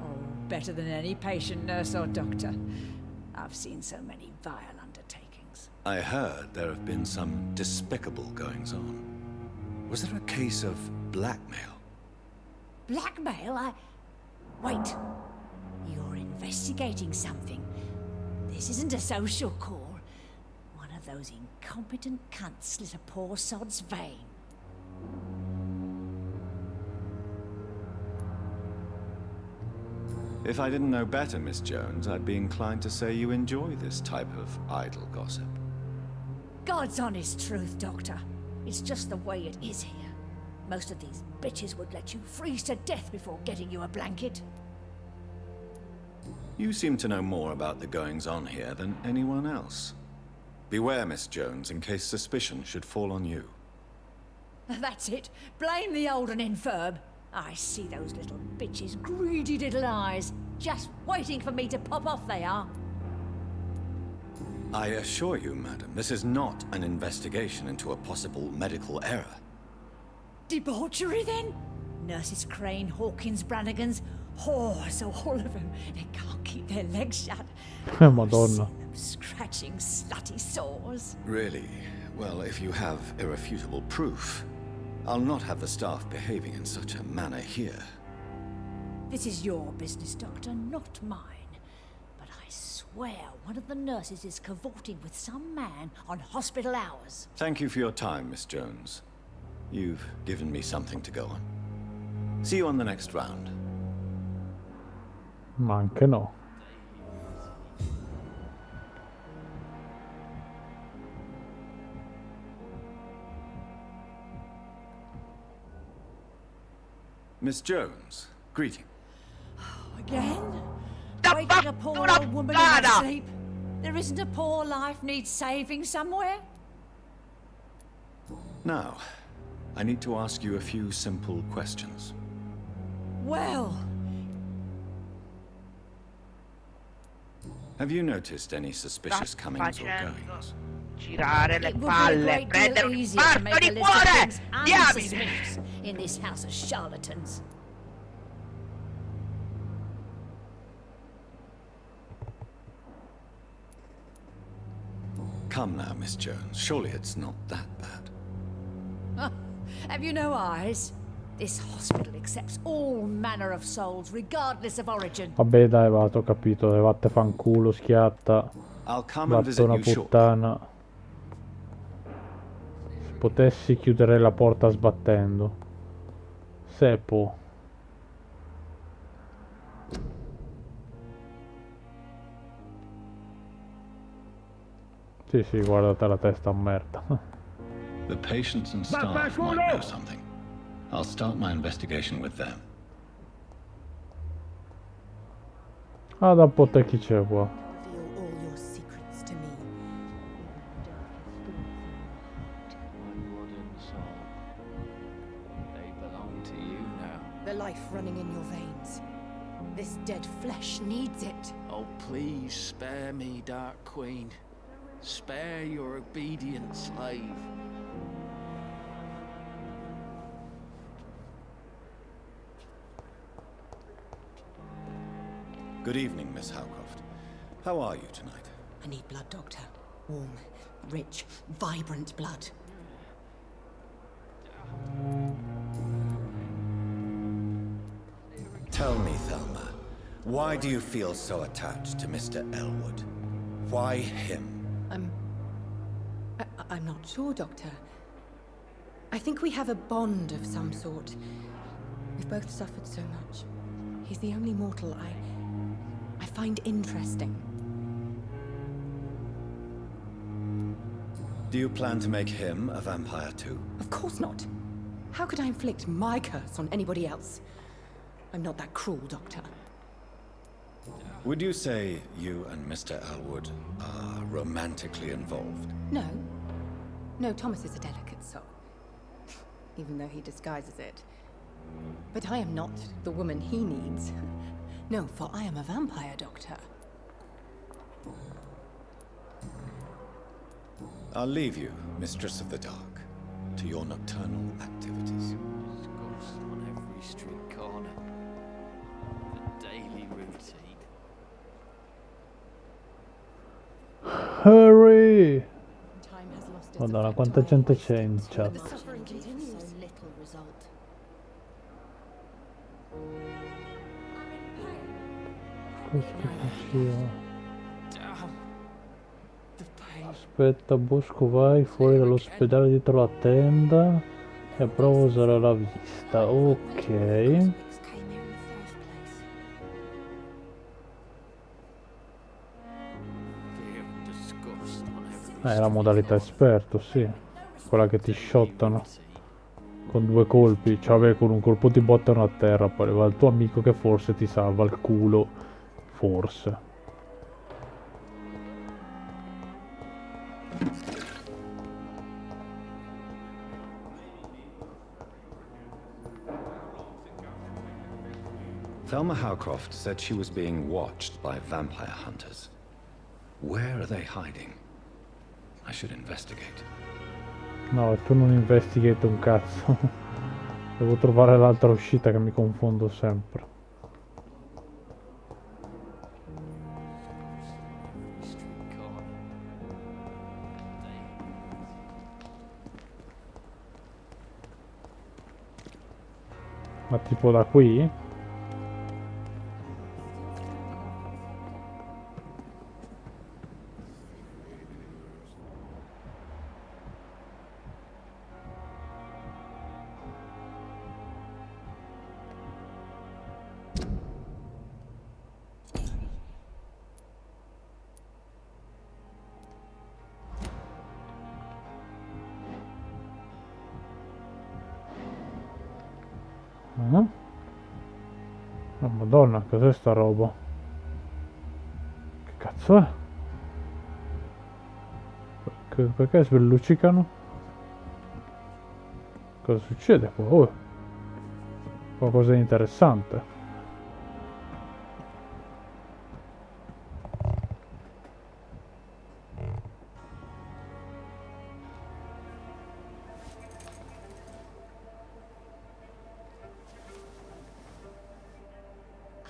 Oh, better than any patient, nurse, or doctor. I've seen so many vile undertakings. I heard there have been some despicable goings-on. Was there a case of blackmail? Blackmail? Wait. You're investigating something. This isn't a social call. One of those incompetent cunts slit a poor sod's vein. If I didn't know better, Miss Jones, I'd be inclined to say you enjoy this type of idle gossip. God's honest truth, Doctor. It's just the way it is here. Most of these bitches would let you freeze to death before getting you a blanket. You seem to know more about the goings-on here than anyone else. Beware, Miss Jones, in case suspicion should fall on you. That's it. Blame the old and infirm. I see those little bitches' greedy little eyes. Just waiting for me to pop off they are. I assure you, madam, this is not an investigation into a possible medical error. Debauchery, then? Nurses Crane, Hawkins, Brannigans, whores, all of them. They can't keep their legs shut. Madonna. Them scratching slutty sores. Really? Well, if you have irrefutable proof, I'll not have the staff behaving in such a manner here. This is your business, Doctor, not mine. But I swear one of the nurses is cavorting with some man on hospital hours. Thank you for your time, Miss Jones. You've given me something to go on. See you on the next round. Ma anche no. Miss Jones, greeting. Again? Waking a poor old woman in her sleep? There isn't a poor life needs saving somewhere? Now, I need to ask you a few simple questions. Well, have you noticed any suspicious comings or goings? Girare le it would be a palle, great prendere deal un easier to infarto make a di list of cuore! things Diamine! unsuspicious in this house of charlatans. Come now, Miss Jones. Surely it's not that bad. Huh. Have you no eyes? This hospital accepts all manner of souls, regardless of origin. Vabbè dai, va, t'ho capito, dai, vatte fanculo, schiatta. I'll come and Vatte visit una you shortly. puttana. Se potessi chiudere la porta sbattendo. Se può. Sì, sì, guardate la testa a merda. The patients and staff might know something. I'll start my investigation with them. Ah, da un po' te chi c'è qua. Reveal all your secrets to me. They belong to you now. The life running in your veins. This dead flesh needs it. Oh, please spare me, Dark Queen. Spare your obedient slave. Good evening, Miss Howcroft. How are you tonight? I need blood, Doctor. Warm, rich, vibrant blood. Tell me, Thelma, why do you feel so attached to Mr. Elwood? Why him? I'm not sure, Doctor. I think we have a bond of some sort. We've both suffered so much. He's the only mortal I find interesting. Do you plan to make him a vampire too? Of course not. How could I inflict my curse on anybody else? I'm not that cruel, Doctor. Would you say you and Mr. Elwood are romantically involved? No. No, Thomas is a delicate soul. Even though he disguises it. But I am not the woman he needs. No, for I am a vampire, Doctor. I'll leave you, Mistress of the Dark, to your nocturnal activities. Ghosts on every street corner. The daily routine. Hurry! Time has lost its Madonna, effect quanta on gente all c'è in patients. chat. The suffering continues. So little result. Questo così. Aspetta, Bosco, vai fuori dall'ospedale dietro la tenda e prova a usare la vista. Ok. È la modalità esperto, sì. Quella che ti shottano con 2 colpi. Cioè, vabbè, con un colpo ti bottano a terra, poi arriva il tuo amico che forse ti salva il culo. Forse. Thelma Howcroft said she was being watched by vampire hunters. Where are they hiding? I should investigate. No, tu non investigate un cazzo. Devo trovare l'altra uscita che mi confondo sempre. Ma tipo da qui? Oh, Madonna, cos'è sta roba? Che cazzo è? Perché svelluccicano? Cosa succede qua? Oh, qualcosa di interessante.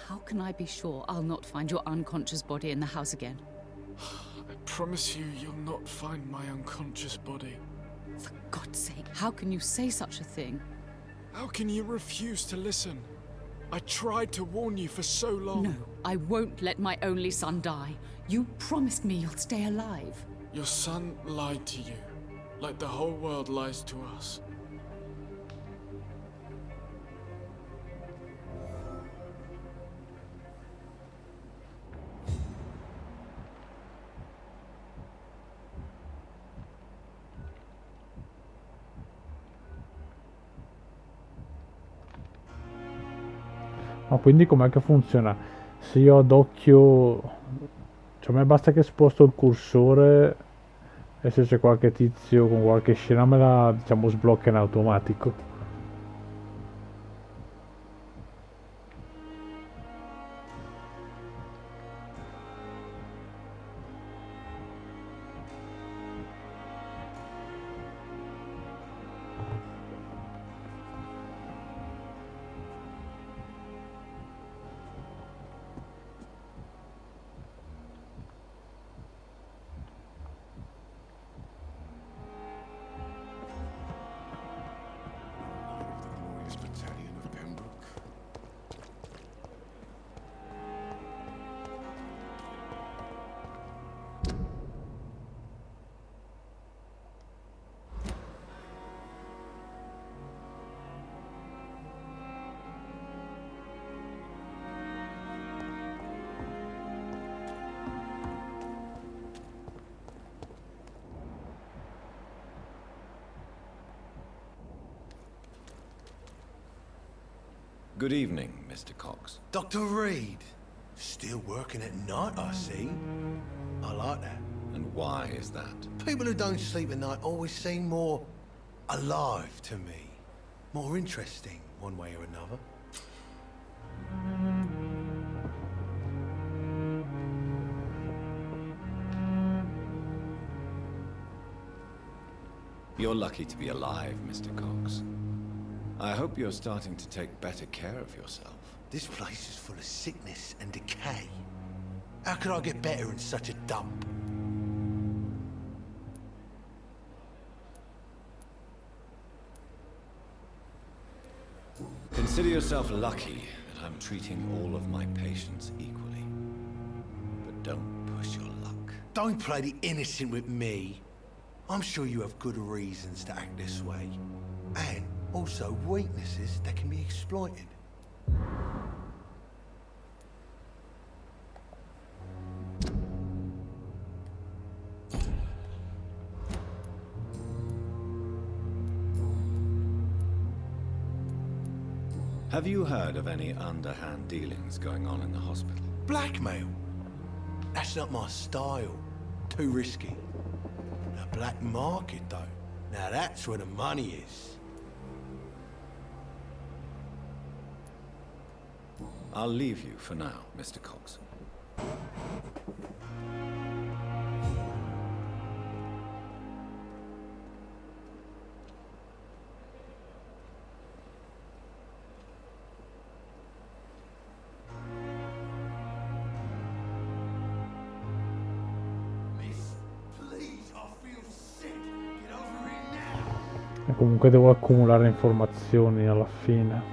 How can I be sure I'll not find your unconscious body in the house again? I promise you, you'll not find my unconscious body. For God's sake, how can you say such a thing? How can you refuse to listen? I tried to warn you for so long. No, I won't let my only son die. You promised me you'll stay alive. Your son lied to you, like the whole world lies to us. Ma quindi com'è che funziona? Se io ad occhio... Cioè a me basta che sposto il cursore e se c'è qualche tizio con qualche scena me la, diciamo, sblocca in automatico. Good evening, Mr. Cox. Dr. Reed. Still working at night, I see. I like that. And why is that? People who don't sleep at night always seem more alive to me. More interesting, one way or another. You're lucky to be alive, Mr. Cox. I hope you're starting to take better care of yourself. This place is full of sickness and decay. How could I get better in such a dump? Consider yourself lucky that I'm treating all of my patients equally. But don't push your luck. Don't play the innocent with me. I'm sure you have good reasons to act this way. And also weaknesses that can be exploited. Have you heard of any underhand dealings going on in the hospital? Blackmail? That's not my style. Too risky. The black market, though. Now that's where the money is. I'll leave you for now, Mr. Cox. E comunque devo accumulare informazioni alla fine.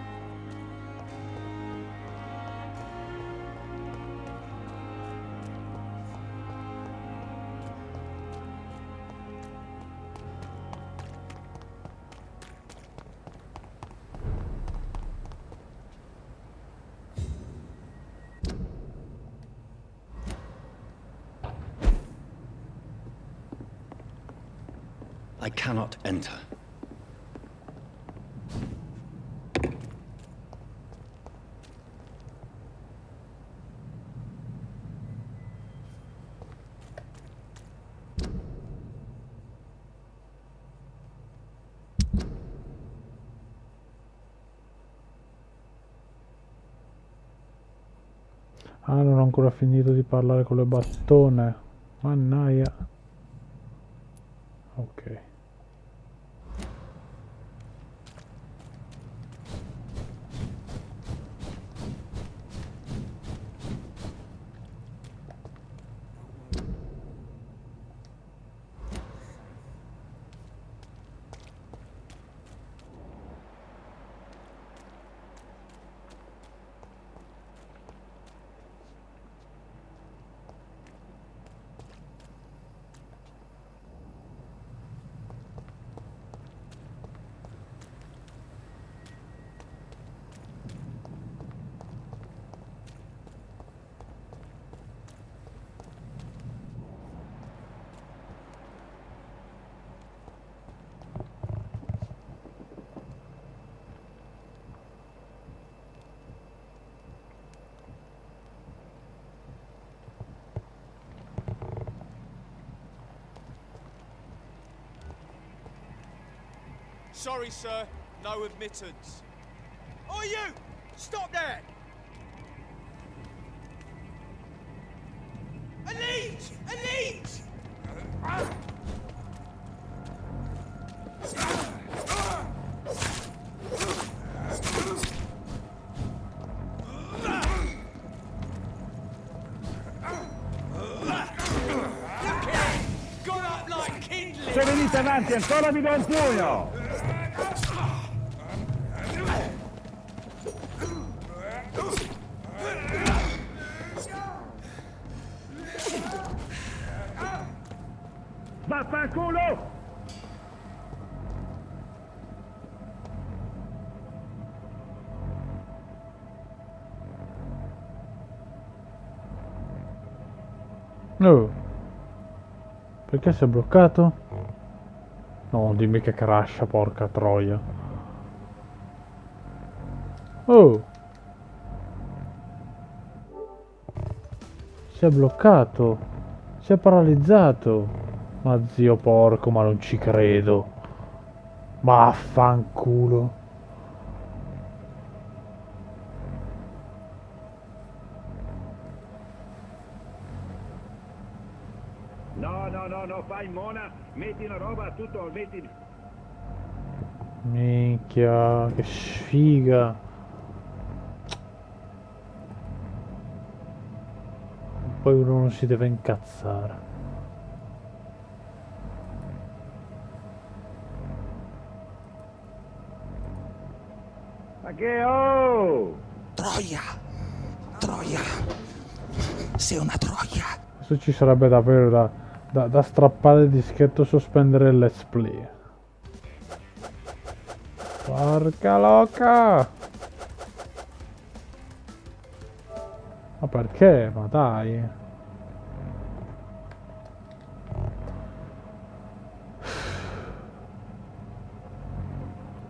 I cannot enter. Ah, non ho ancora finito di parlare con le battone. Mannaia. Ok. Sorry, sir. No admittance. Oh, you! Stop there! Elite! Elite! Se venite avanti ancora vi do un pugno! Vaffanculo! Oh. Perché si è bloccato? No, dimmi che crasha, porca troia. Oh. Si è bloccato. Si è paralizzato. Ma zio porco, ma non ci credo. Vaffanculo. No, fai mona, metti una roba, tutto, metti... Minchia, che sfiga. Poi uno non si deve incazzare. Ma che oh! Troia! Troia! Sei una troia! Adesso ci sarebbe davvero da strappare il dischetto e sospendere il let's play. Porca loca! Ma perché? Ma dai!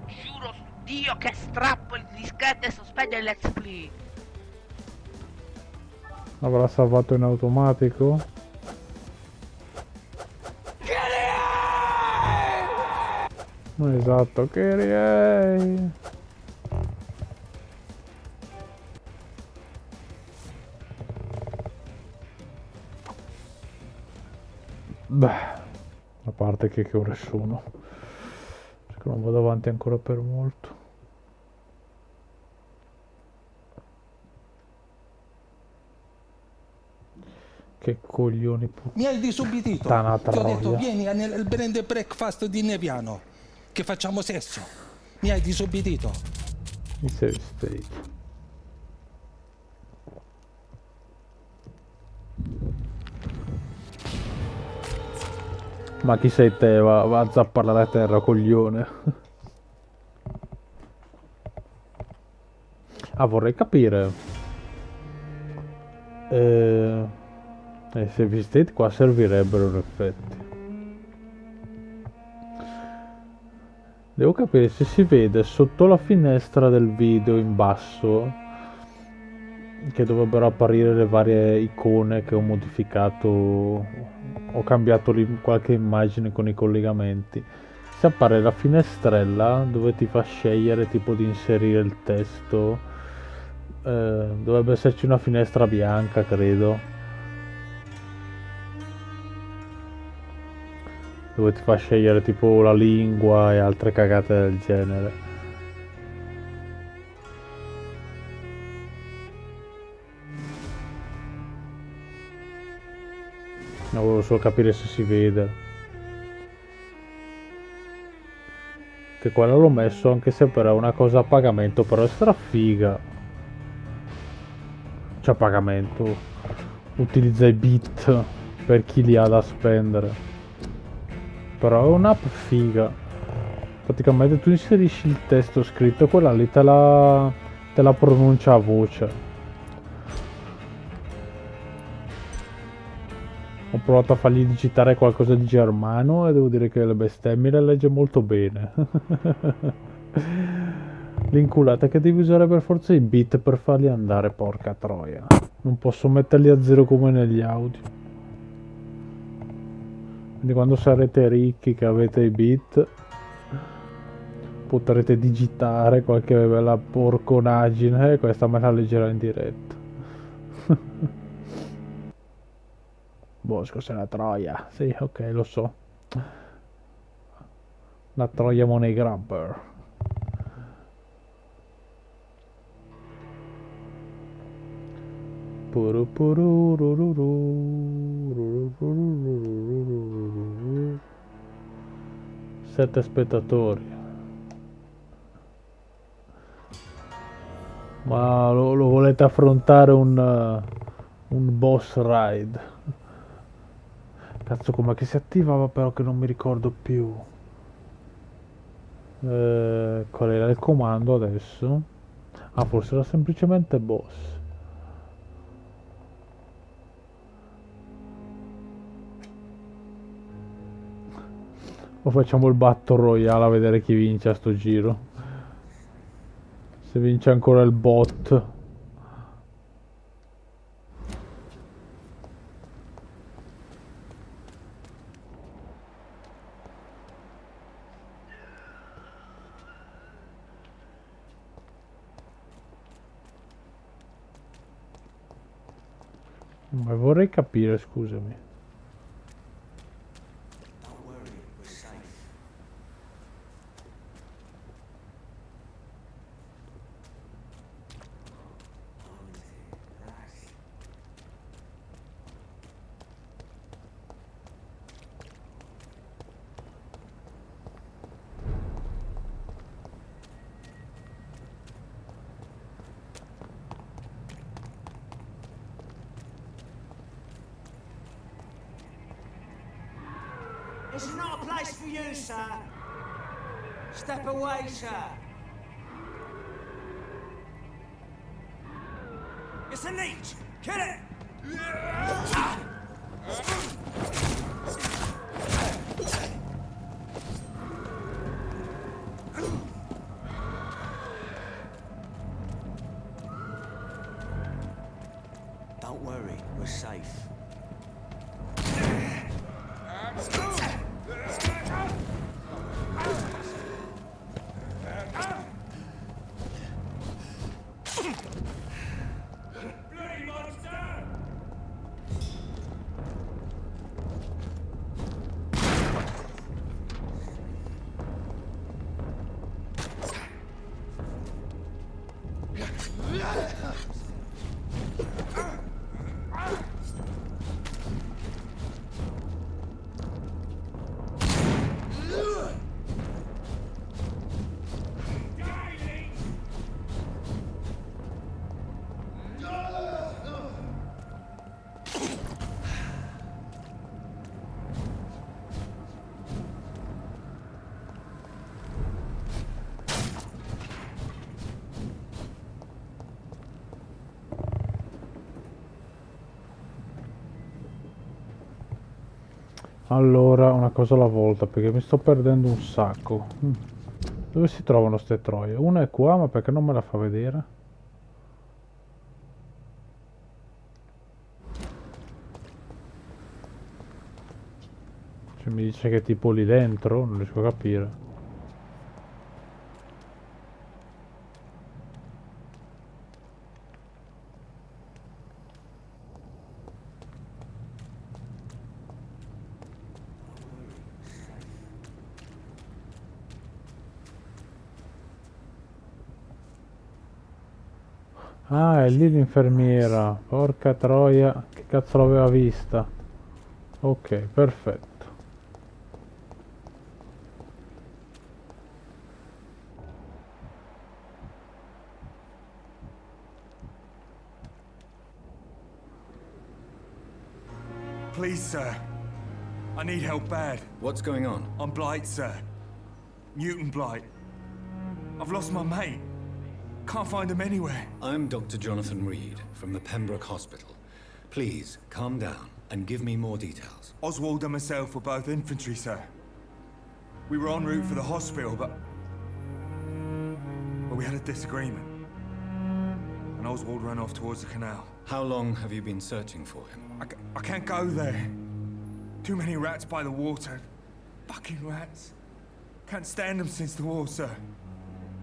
Giuro su Dio che strappo il dischetto e sospendo il let's play. Avrà salvato in automatico? Esatto, Kyrie! Beh, a parte che ore sono? Perché non vado avanti ancora per molto. Che coglioni Mi hai disubbidito. puttana Ti ho detto troia. vieni al bed and breakfast di Neviano, che facciamo sesso. Mi hai disubbidito. Mi sei state. Ma chi sei te? Va a zappare la terra, coglione. Ah, vorrei capire. Se vi state qua servirebbero in effetti. Devo capire se si vede sotto la finestra del video in basso, che dovrebbero apparire le varie icone che ho modificato, ho cambiato qualche immagine con i collegamenti. Se appare la finestrella dove ti fa scegliere tipo di inserire il testo, dovrebbe esserci una finestra bianca, credo, dove ti fa scegliere tipo la lingua e altre cagate del genere. No, volevo solo capire se si vede. Che quello l'ho messo anche se però è una cosa a pagamento, però è strafiga. Cioè a pagamento. Utilizza i bit per chi li ha da spendere. Però è un'app figa. Praticamente tu inserisci il testo scritto e quella lì te la pronuncia a voce. Ho provato a fargli digitare qualcosa di germano e devo dire che le bestemmie le legge molto bene. L'inculata che devi usare per forza i bit per farli andare, porca troia. Non posso metterli a zero come negli audio. Quindi quando sarete ricchi che avete i bit potrete digitare qualche bella porconaggine e questa me la leggerà in diretta. Bosco sei la troia. Sì, ok, lo so. La troia money grabber. Puru puru rururu. 7 spettatori. Ma lo volete affrontare un boss ride? Cazzo, com'è che si attivava però che non mi ricordo più. Qual era il comando adesso? Ah, forse era semplicemente boss. O facciamo il Battle Royale a vedere chi vince a sto giro. Se vince ancora il bot. Ma vorrei capire, scusami. It's not a place for you, sir. Step away, sir. It's a leech. Kill it! Don't worry, we're safe. Allora, una cosa alla volta, perché mi sto perdendo un sacco. Dove si trovano ste troie? Una è qua, ma perché non me la fa vedere? Cioè, mi dice che è tipo lì dentro, non riesco a capire. Ah, è lì l'infermiera. Porca troia, che cazzo l'aveva vista? Ok, perfetto. Please, sir. I need help bad. What's going on? I'm Blight, sir. Newton Blight. I've lost my mate. Can't find him anywhere. I'm Dr. Jonathan Reed from the Pembroke Hospital. Please, calm down and give me more details. Oswald and myself were both infantry, sir. We were en route for the hospital, but we had a disagreement. And Oswald ran off towards the canal. How long have you been searching for him? I can't go there. Too many rats by the water. Fucking rats. Can't stand them since the war, sir.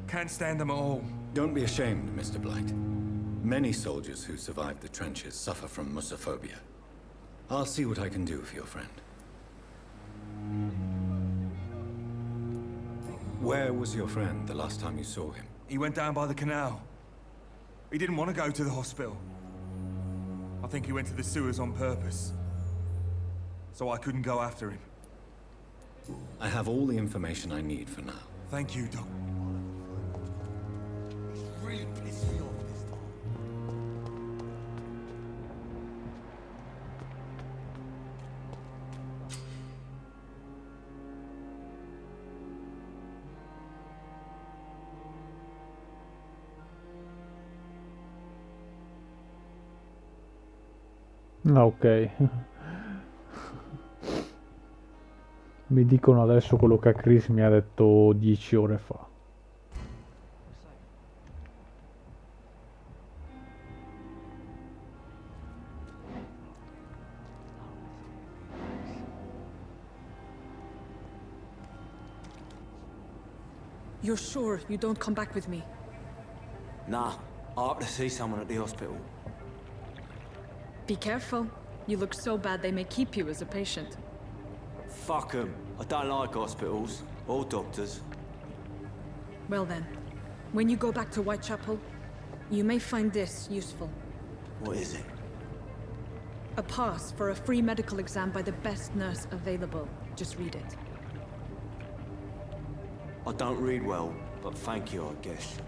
Can't stand them at all. Don't be ashamed, Mr. Blight. Many soldiers who survived the trenches suffer from musophobia. I'll see what I can do for your friend. Where was your friend the last time you saw him? He went down by the canal. He didn't want to go to the hospital. I think he went to the sewers on purpose. So I couldn't go after him. I have all the information I need for now. Thank you, Doc. Really pissed me off this time. Ah, ok. Mi dicono adesso quello che Chris mi ha detto 10 ore fa. You're sure you don't come back with me? Nah, I have to see someone at the hospital. Be careful. You look so bad they may keep you as a patient. Fuck 'em. I don't like hospitals or doctors. Well then, when you go back to Whitechapel, you may find this useful. What is it? A pass for a free medical exam by the best nurse available. Just read it. I don't read well, but thank you, I guess.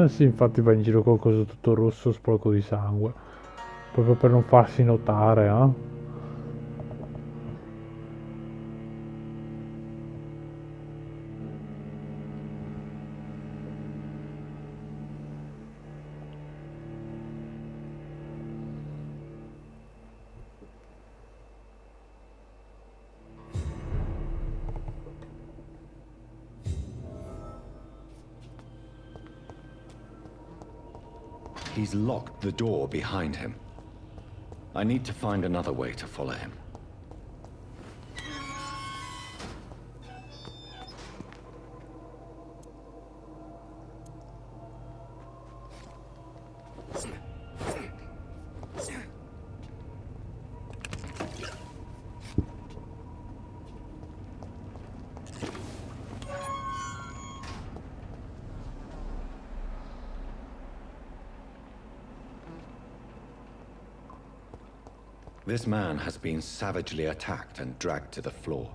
Sì, infatti va in giro con coso tutto rosso sporco di sangue. Proprio per non farsi notare, eh? He's locked the door behind him. I need to find another way to follow him. This man has been savagely attacked and dragged to the floor.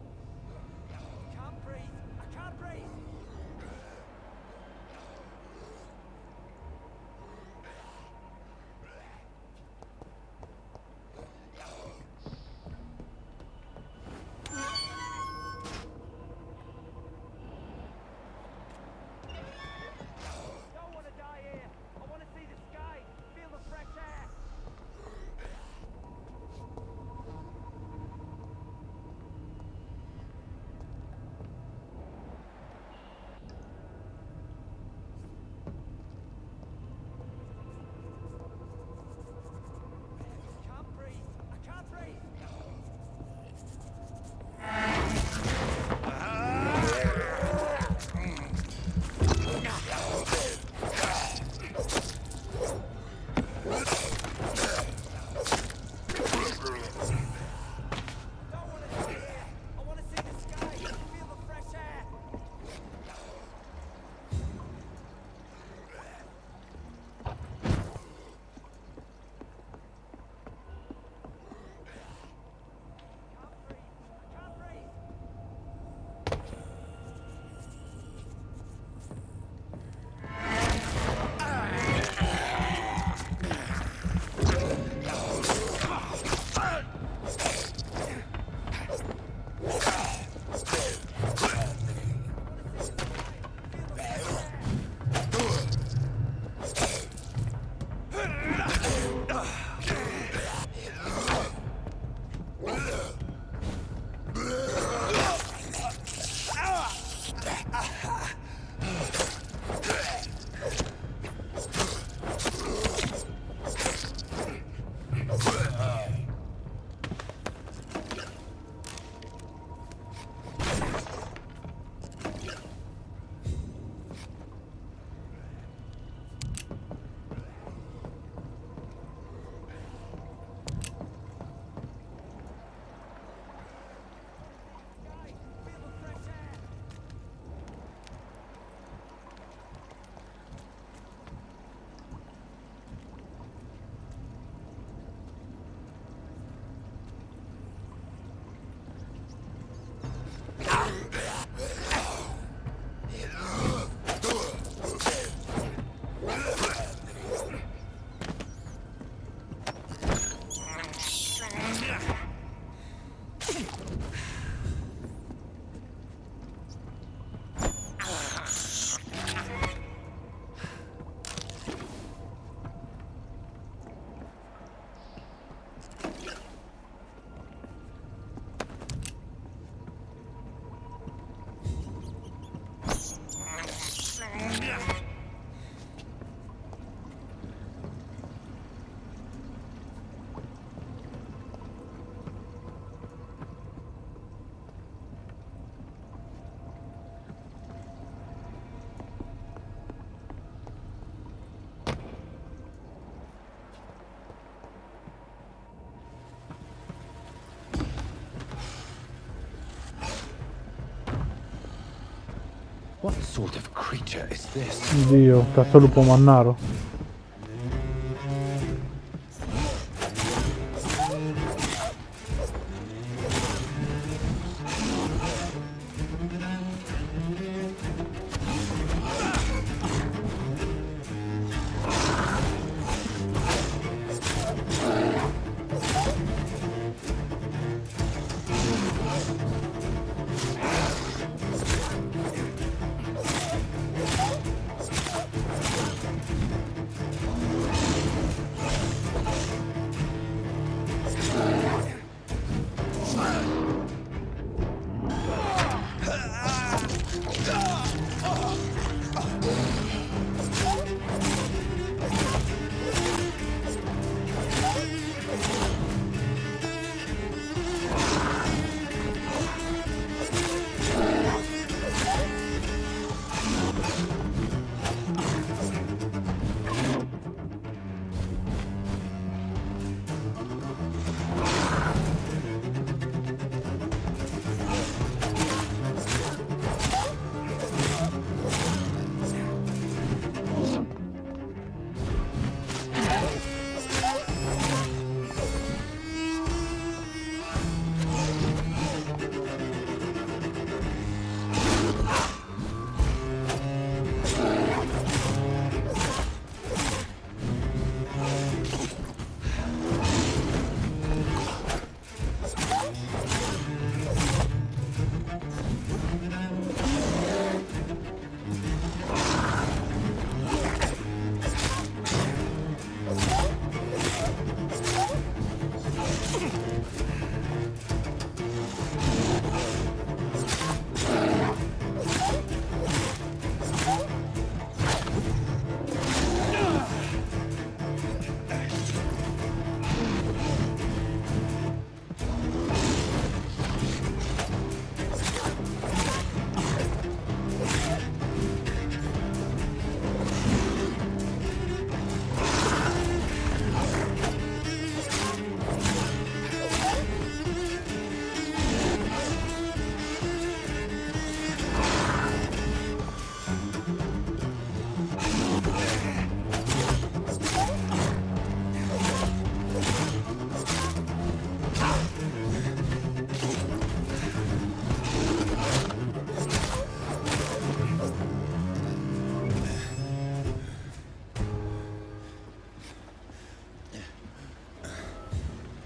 What sort of creature is this? Dio, cazzo lupo mannaro.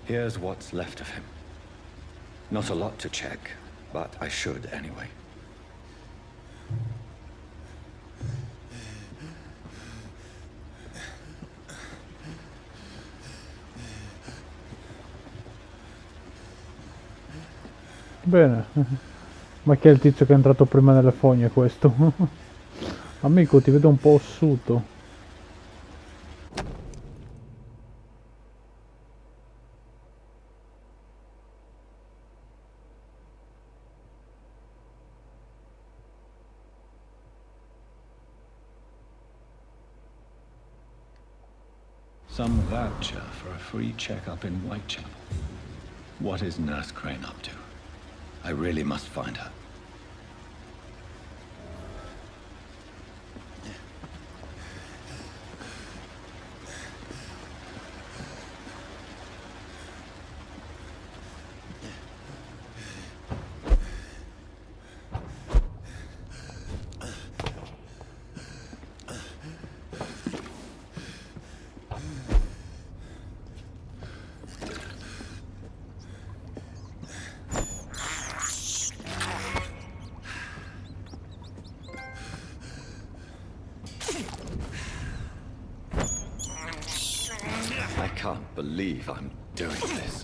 Here's what's left of him. Not a lot to check, but I should anyway. Bene. Ma chi è il tizio che è entrato prima nelle fogne questo? Amico, ti vedo un po' ossuto. Some voucher for a free checkup in Whitechapel. What is Nurse Crane up to? I really must find her. I can't believe I'm doing this.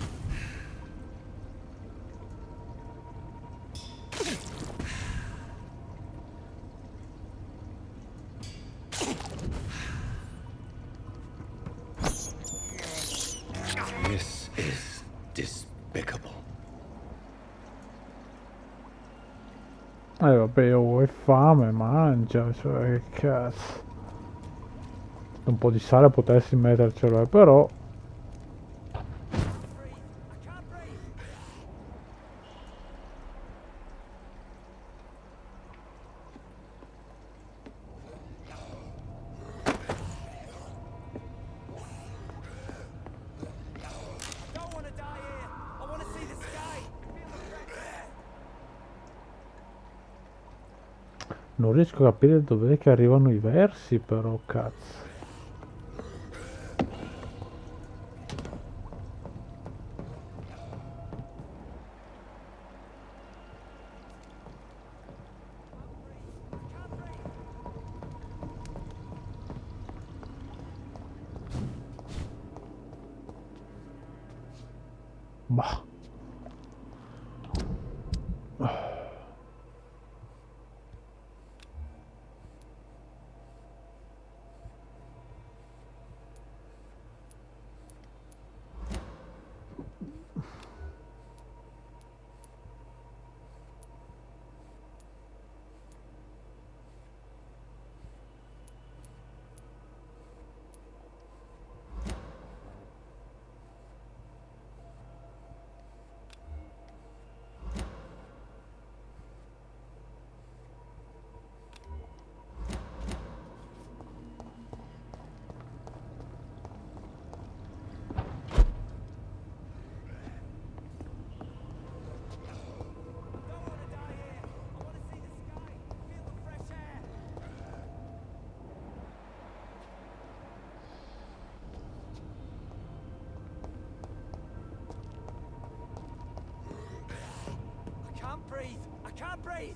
This is despicable. Vabbè, oh, hai fame, mangia, cioè, che cazzo. Un po' di sale potessi mettercelo, però... Non riesco a capire dov'è che arrivano i versi, però, cazzo. Bah. I can't breathe!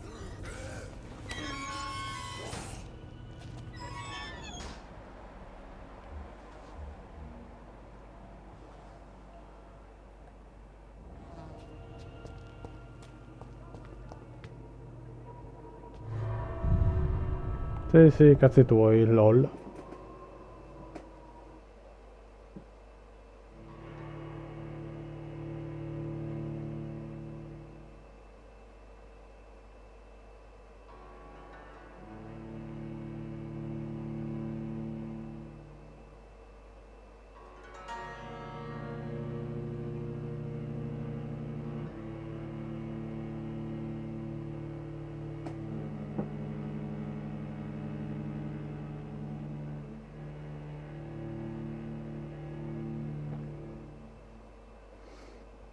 Sì, cazzi tuoi, lol.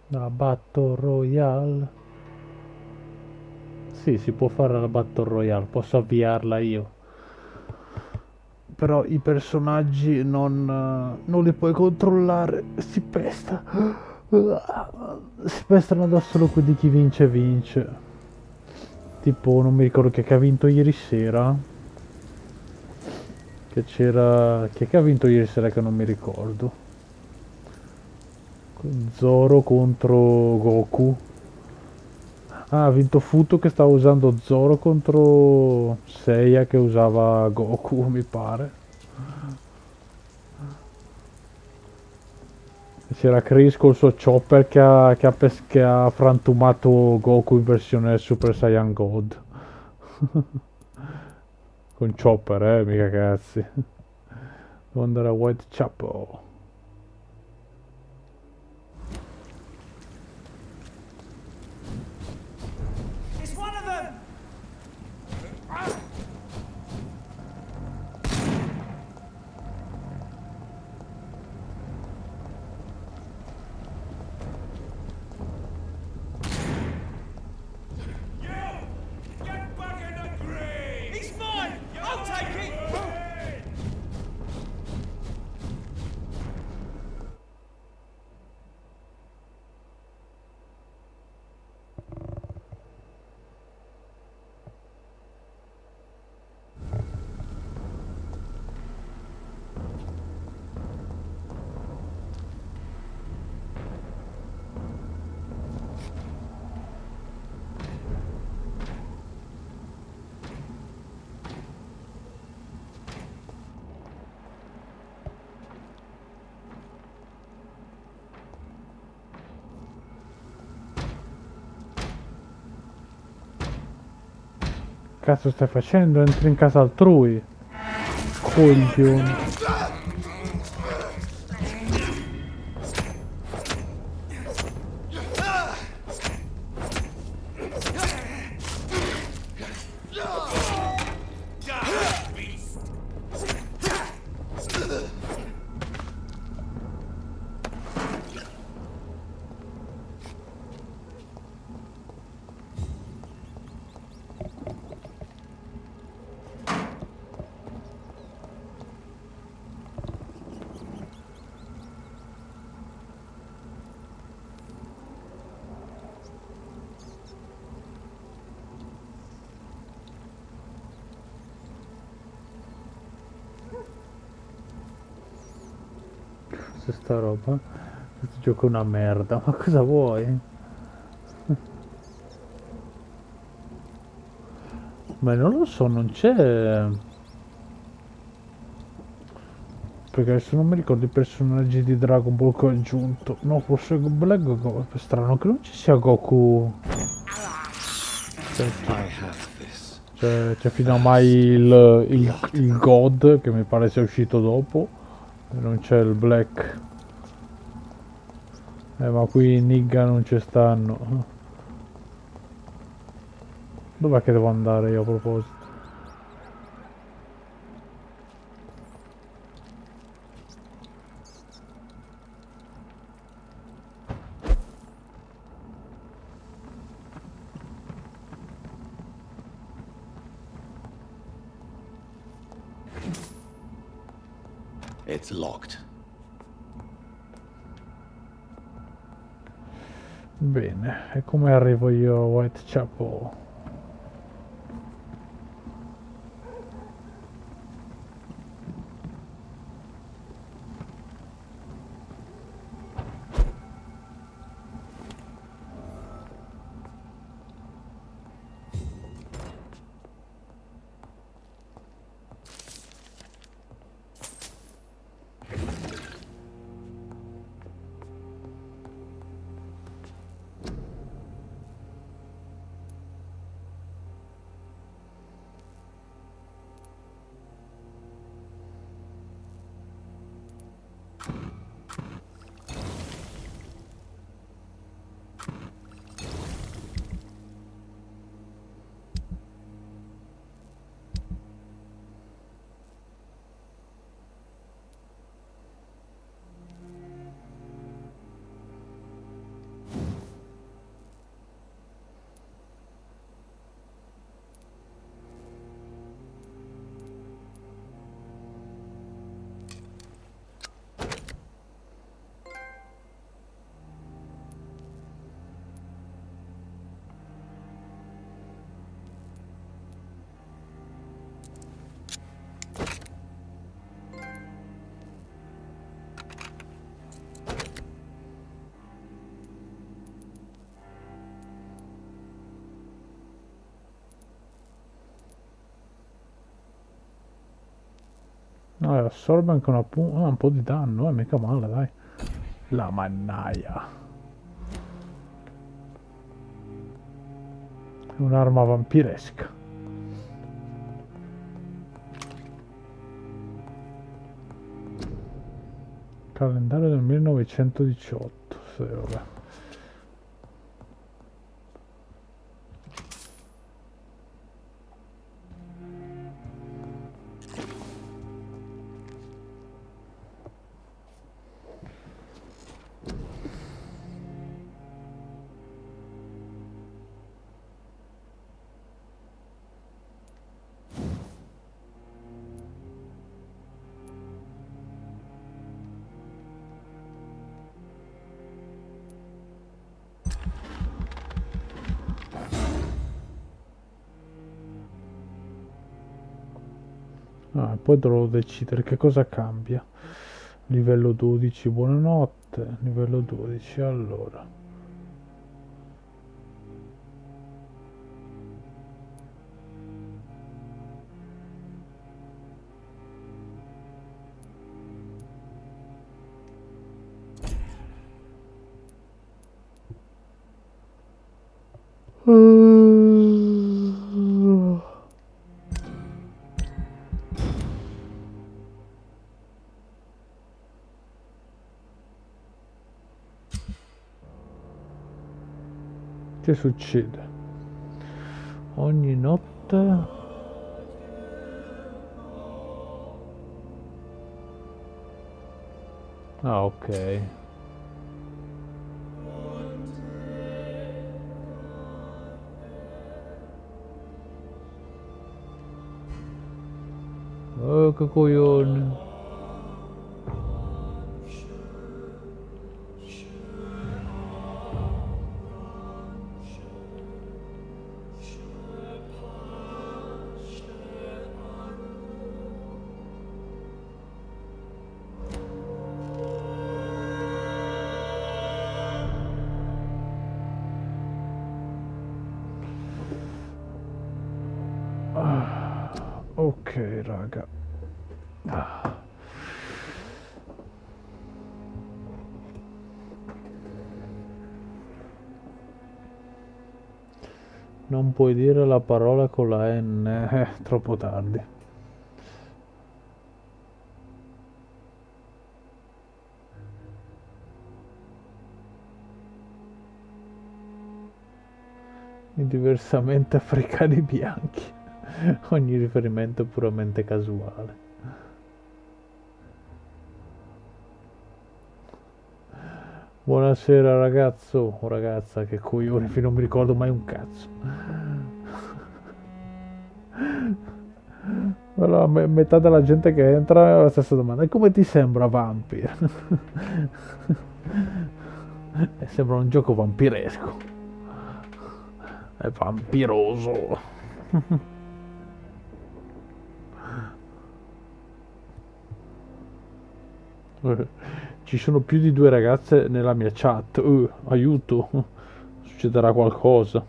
La Battle Royale. Sì, si può fare la Battle Royale, posso avviarla io. Però i personaggi non li puoi controllare, si pesta. Si pestano da solo quelli chi vince vince. Tipo, non mi ricordo chi è che ha vinto ieri sera. Che c'era... Chi è che ha vinto ieri sera che non mi ricordo. Zoro contro Goku. Ah, ha vinto Futo che stava usando Zoro contro Seiya che usava Goku, mi pare. C'era Chris col suo chopper che ha frantumato Goku in versione Super Saiyan God. Con chopper, mica cazzi. Devo andare a Whitechapel. It's one of them! Get back in the grave! He's mine! I'll take it! Cazzo stai facendo? Entri in casa altrui. Coglione. fosse sta roba. Questo gioco è una merda, ma cosa vuoi? Ma non lo so, non c'è... Perché adesso non mi ricordo i personaggi di Dragon Ball che ho aggiunto. No, forse Black Goku. È strano che non ci sia Goku. C'è fino a mai il God, che mi pare sia uscito dopo. E non c'è il Black. Ma qui in Nigga non ci stanno. Dov'è che devo andare io a proposito? It's locked. Bene, e come arrivo io a Whitechapel? No, assorbe anche un po' di danno, mica male, dai. La mannaia. È un'arma vampiresca. Calendario del 1918, sì, vabbè. Poi dovrò decidere che cosa cambia. Livello 12, buonanotte. Livello 12, allora. Che succede? Ogni notte... Ah, ok. Oh, che coglione. Ok, raga. Non puoi dire la parola con la N, troppo tardi. I diversamente africani bianchi. Ogni riferimento è puramente casuale. Buonasera ragazzo o ragazza, che coglioni, non mi ricordo mai un cazzo. Allora, metà della gente che entra ha la stessa domanda: e come ti sembra Vampir? Sembra un gioco vampiresco. È vampiroso. Ci sono più di 2 ragazze nella mia chat. Aiuto, succederà qualcosa.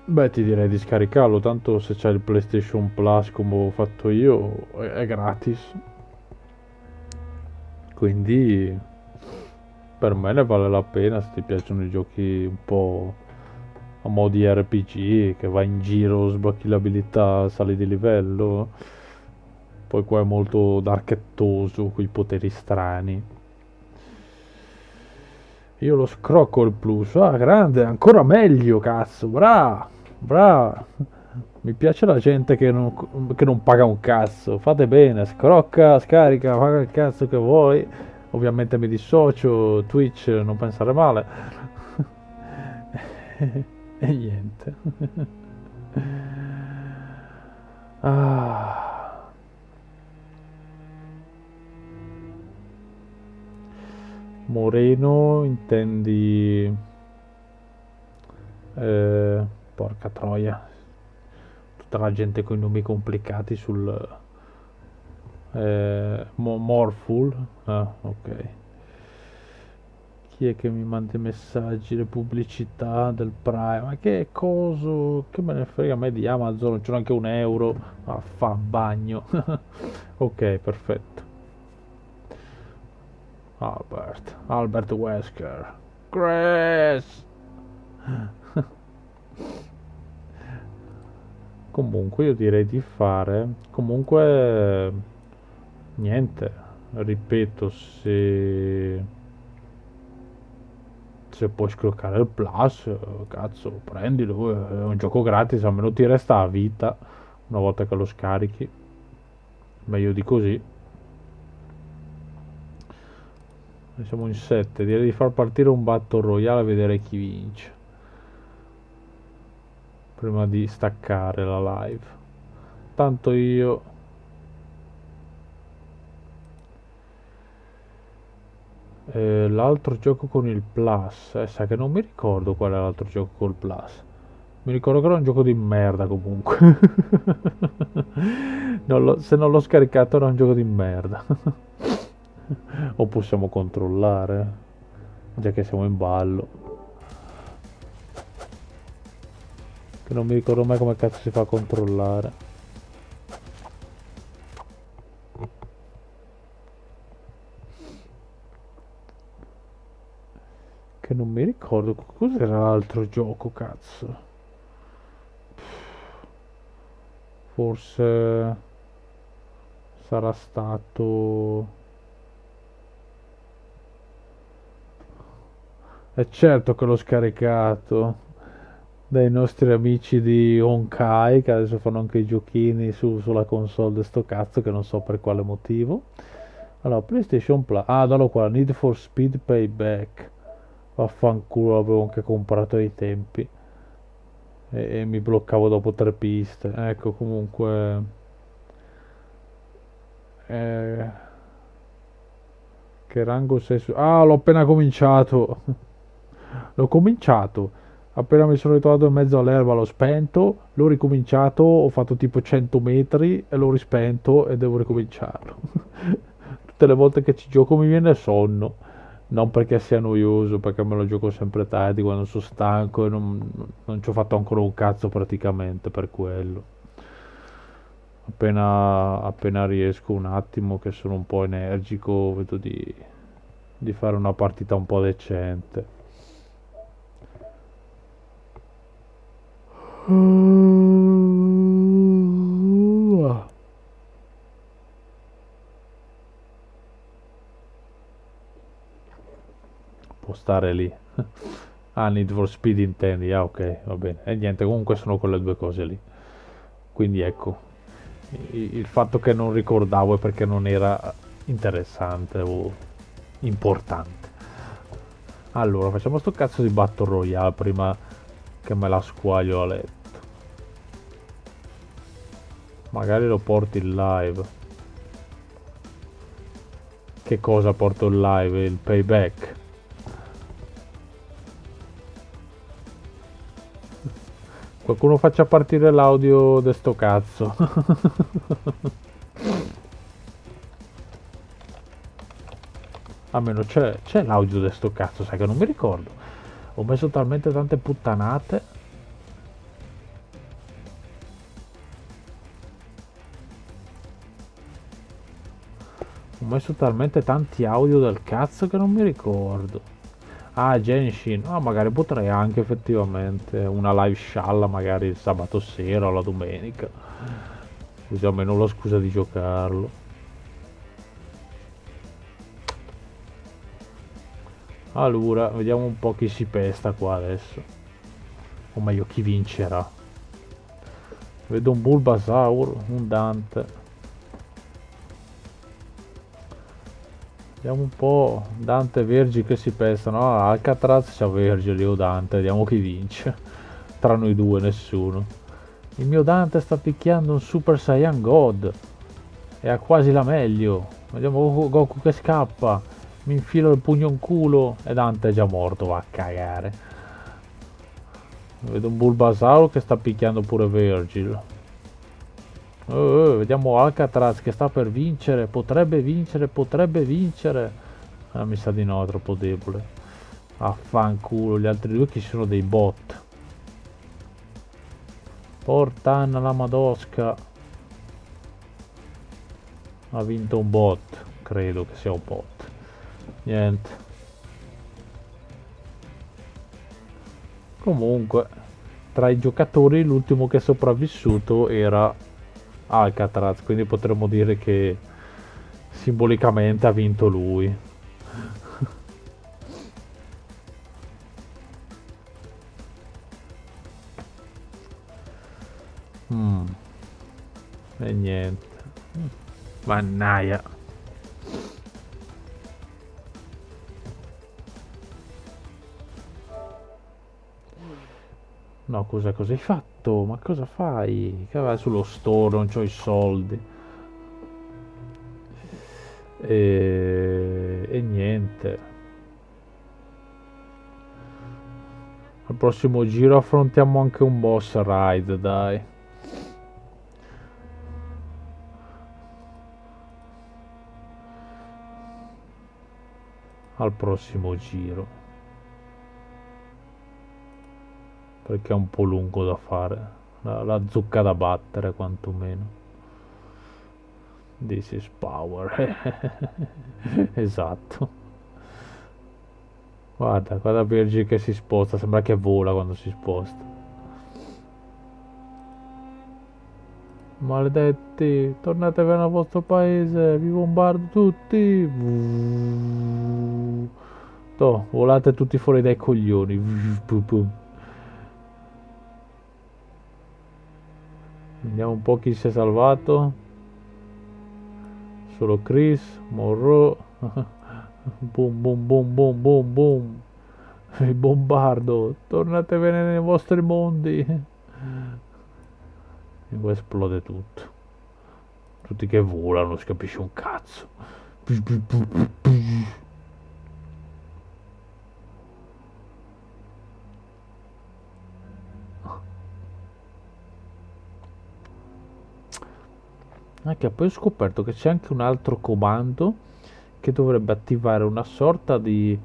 Beh, ti direi di scaricarlo, tanto se c'è il PlayStation Plus come ho fatto io è gratis. Quindi per me ne vale la pena se ti piacciono i giochi un po' a mo' di RPG, che vai in giro, sblocchi l'abilità, sali di livello. Poi qua è molto darkettoso, con i poteri strani. Io lo scrocco il plus. Ah, grande, ancora meglio, cazzo, bravo. Mi piace la gente che non paga un cazzo. Fate bene, scrocca, scarica, paga il cazzo che vuoi. Ovviamente mi dissocio, Twitch, non pensare male. E niente. Moreno, intendi... porca troia. Tutta la gente con i nomi complicati sul... Morful. Ah, ok. Chi è che mi manda i messaggi, le pubblicità del Prime? Ma che coso? Che me ne frega a me di Amazon? Non c'è neanche un euro. Ma fa bagno. Ok, perfetto. Albert Wesker. Grace. Comunque io direi di fare comunque niente, ripeto, se puoi scroccare il plus, cazzo, prendilo, è un gioco gratis, almeno ti resta a vita una volta che lo scarichi, meglio di così. Siamo in 7, direi di far partire un battle royale a vedere chi vince prima di staccare la live. Tanto io l'altro gioco con il plus, sa che non mi ricordo qual è l'altro gioco col plus. Mi ricordo che era un gioco di merda comunque. Se non l'ho scaricato era un gioco di merda. O possiamo controllare, già che siamo in ballo. Che non mi ricordo mai come cazzo si fa a controllare. Che non mi ricordo cos'era l'altro gioco, cazzo. Forse sarà stato... È certo che l'ho scaricato dai nostri amici di Honkai, che adesso fanno anche i giochini sulla console di sto cazzo, che non so per quale motivo. Allora, PlayStation Plus, dallo qua, Need for Speed Payback. Vaffanculo, l'avevo anche comprato ai tempi e mi bloccavo dopo 3 piste. Ecco, comunque che rango sei su... l'ho appena cominciato. L'ho cominciato, appena mi sono ritrovato in mezzo all'erba l'ho spento, l'ho ricominciato, ho fatto tipo 100 metri e l'ho rispento e devo ricominciarlo. Tutte le volte che ci gioco mi viene sonno. Non perché sia noioso, perché me lo gioco sempre tardi quando sono stanco e non ci ho fatto ancora un cazzo praticamente per quello. Appena riesco un attimo, che sono un po' energico, vedo di fare una partita un po' decente. Può stare lì. Ah, Need for Speed intendi? Ah, ok, va bene. E niente, comunque sono quelle due cose lì. Quindi ecco, il fatto che non ricordavo è perché non era interessante o importante. Allora, facciamo sto cazzo di Battle Royale prima che me la squaglio a letto. Magari lo porti in live. Che cosa porto in live? Il payback. Qualcuno faccia partire l'audio de sto cazzo. Almeno c'è l'audio de sto cazzo, sai che non mi ricordo. Ho messo talmente tante puttanate. Ho messo talmente tanti audio del cazzo che non mi ricordo. Ah, Genshin. Ah, magari potrei anche effettivamente una live scialla magari il sabato sera o la domenica. Così almeno ho la scusa di giocarlo. Allora, vediamo un po' chi si pesta qua adesso. O meglio, chi vincerà. Vedo un Bulbasaur, un Dante. Vediamo un po'. Dante e Virgil che si pestano. Ah, Alcatraz c'ha Virgil, io Dante. Vediamo chi vince. Tra noi due nessuno. Il mio Dante sta picchiando un Super Saiyan God. E ha quasi la meglio. Vediamo Goku che scappa. Mi infilo il pugno in culo. E Dante è già morto, va a cagare. Vedo un Bulbasaur che sta picchiando pure Virgil. Vediamo Alcatraz che sta per vincere. Potrebbe vincere, potrebbe vincere. Ah, mi sa di no, è troppo debole. Affanculo, gli altri due chi sono dei bot. Portanna la Madosca. Ha vinto un bot. Credo che sia un bot. Niente. Comunque, tra i giocatori l'ultimo che è sopravvissuto era Alcatraz, quindi potremmo dire che simbolicamente ha vinto lui. E niente. Mannaia. No, cosa hai fatto? Ma cosa fai? Che vai sullo store, non c'ho i soldi. E niente. Al prossimo giro affrontiamo anche un boss ride, dai. Al prossimo giro. Perché è un po' lungo da fare. La zucca da battere quantomeno. This is power. Esatto. Guarda Virgil che si sposta. Sembra che vola quando si sposta. Maledetti, tornatevene al vostro paese. Vi bombardo tutti. Toh, volate tutti fuori dai coglioni. Vediamo un po' chi si è salvato. Solo Chris, Monroe. Boom boom boom boom boom boom. Vi bombardo. Tornatevene nei vostri mondi. E poi esplode tutto. Tutti che volano, non si capisce un cazzo. Anche poi ho scoperto che c'è anche un altro comando che dovrebbe attivare una sorta di,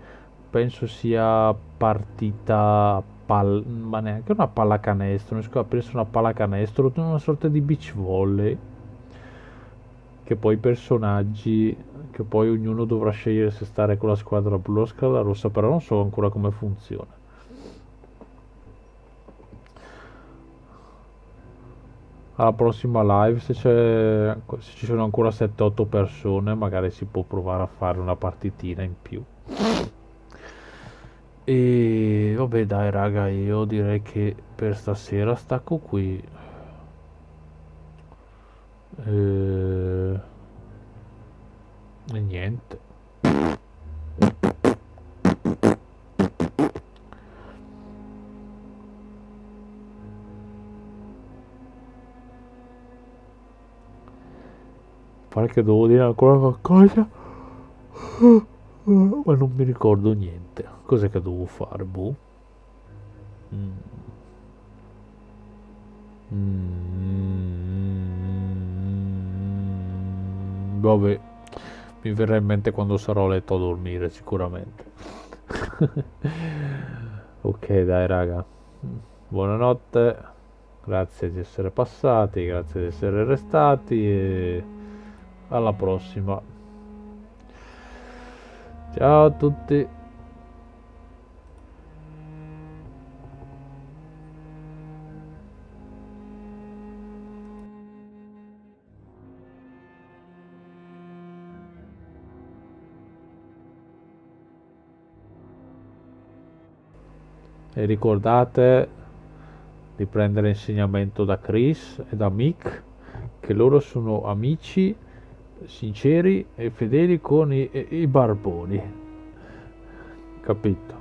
penso sia partita ma neanche una pallacanestro, non so, penso una pallacanestro, una sorta di beach volley, che poi i personaggi, che poi ognuno dovrà scegliere se stare con la squadra blu o la squadra rossa, però non so ancora come funziona. Alla prossima live, se ci sono ancora 7-8 persone, magari si può provare a fare una partitina in più. E vabbè, dai raga, io direi che per stasera stacco qui. E niente. Pare che devo dire ancora qualcosa, ma non mi ricordo niente. Cos'è che devo fare? Boh. Vabbè, mi verrà in mente quando sarò a letto a dormire, sicuramente. Ok, dai raga, buonanotte, grazie di essere passati, grazie di essere restati e alla prossima. Ciao a tutti. E ricordate di prendere insegnamento da Chris e da Mick, che loro sono amici sinceri e fedeli con i barboni, capito?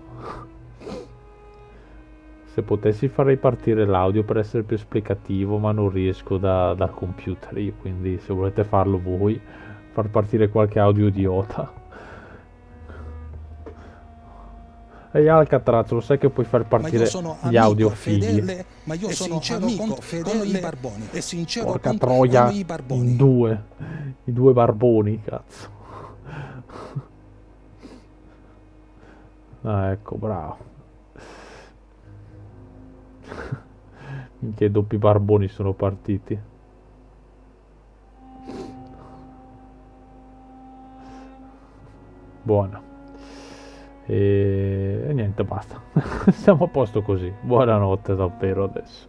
Se potessi far ripartire l'audio per essere più esplicativo, ma non riesco dal computer io, quindi se volete farlo voi, far partire qualche audio idiota. E Alcatraz, lo sai che puoi far partire gli audio fighi? Ma io sono amico fedele con i barboni e sincero Porca troia, con i barboni. I due barboni, cazzo. Ah, ecco, bravo. Minchia, i doppi barboni sono partiti. Buona. E niente, basta. Siamo a posto così. Buonanotte davvero adesso.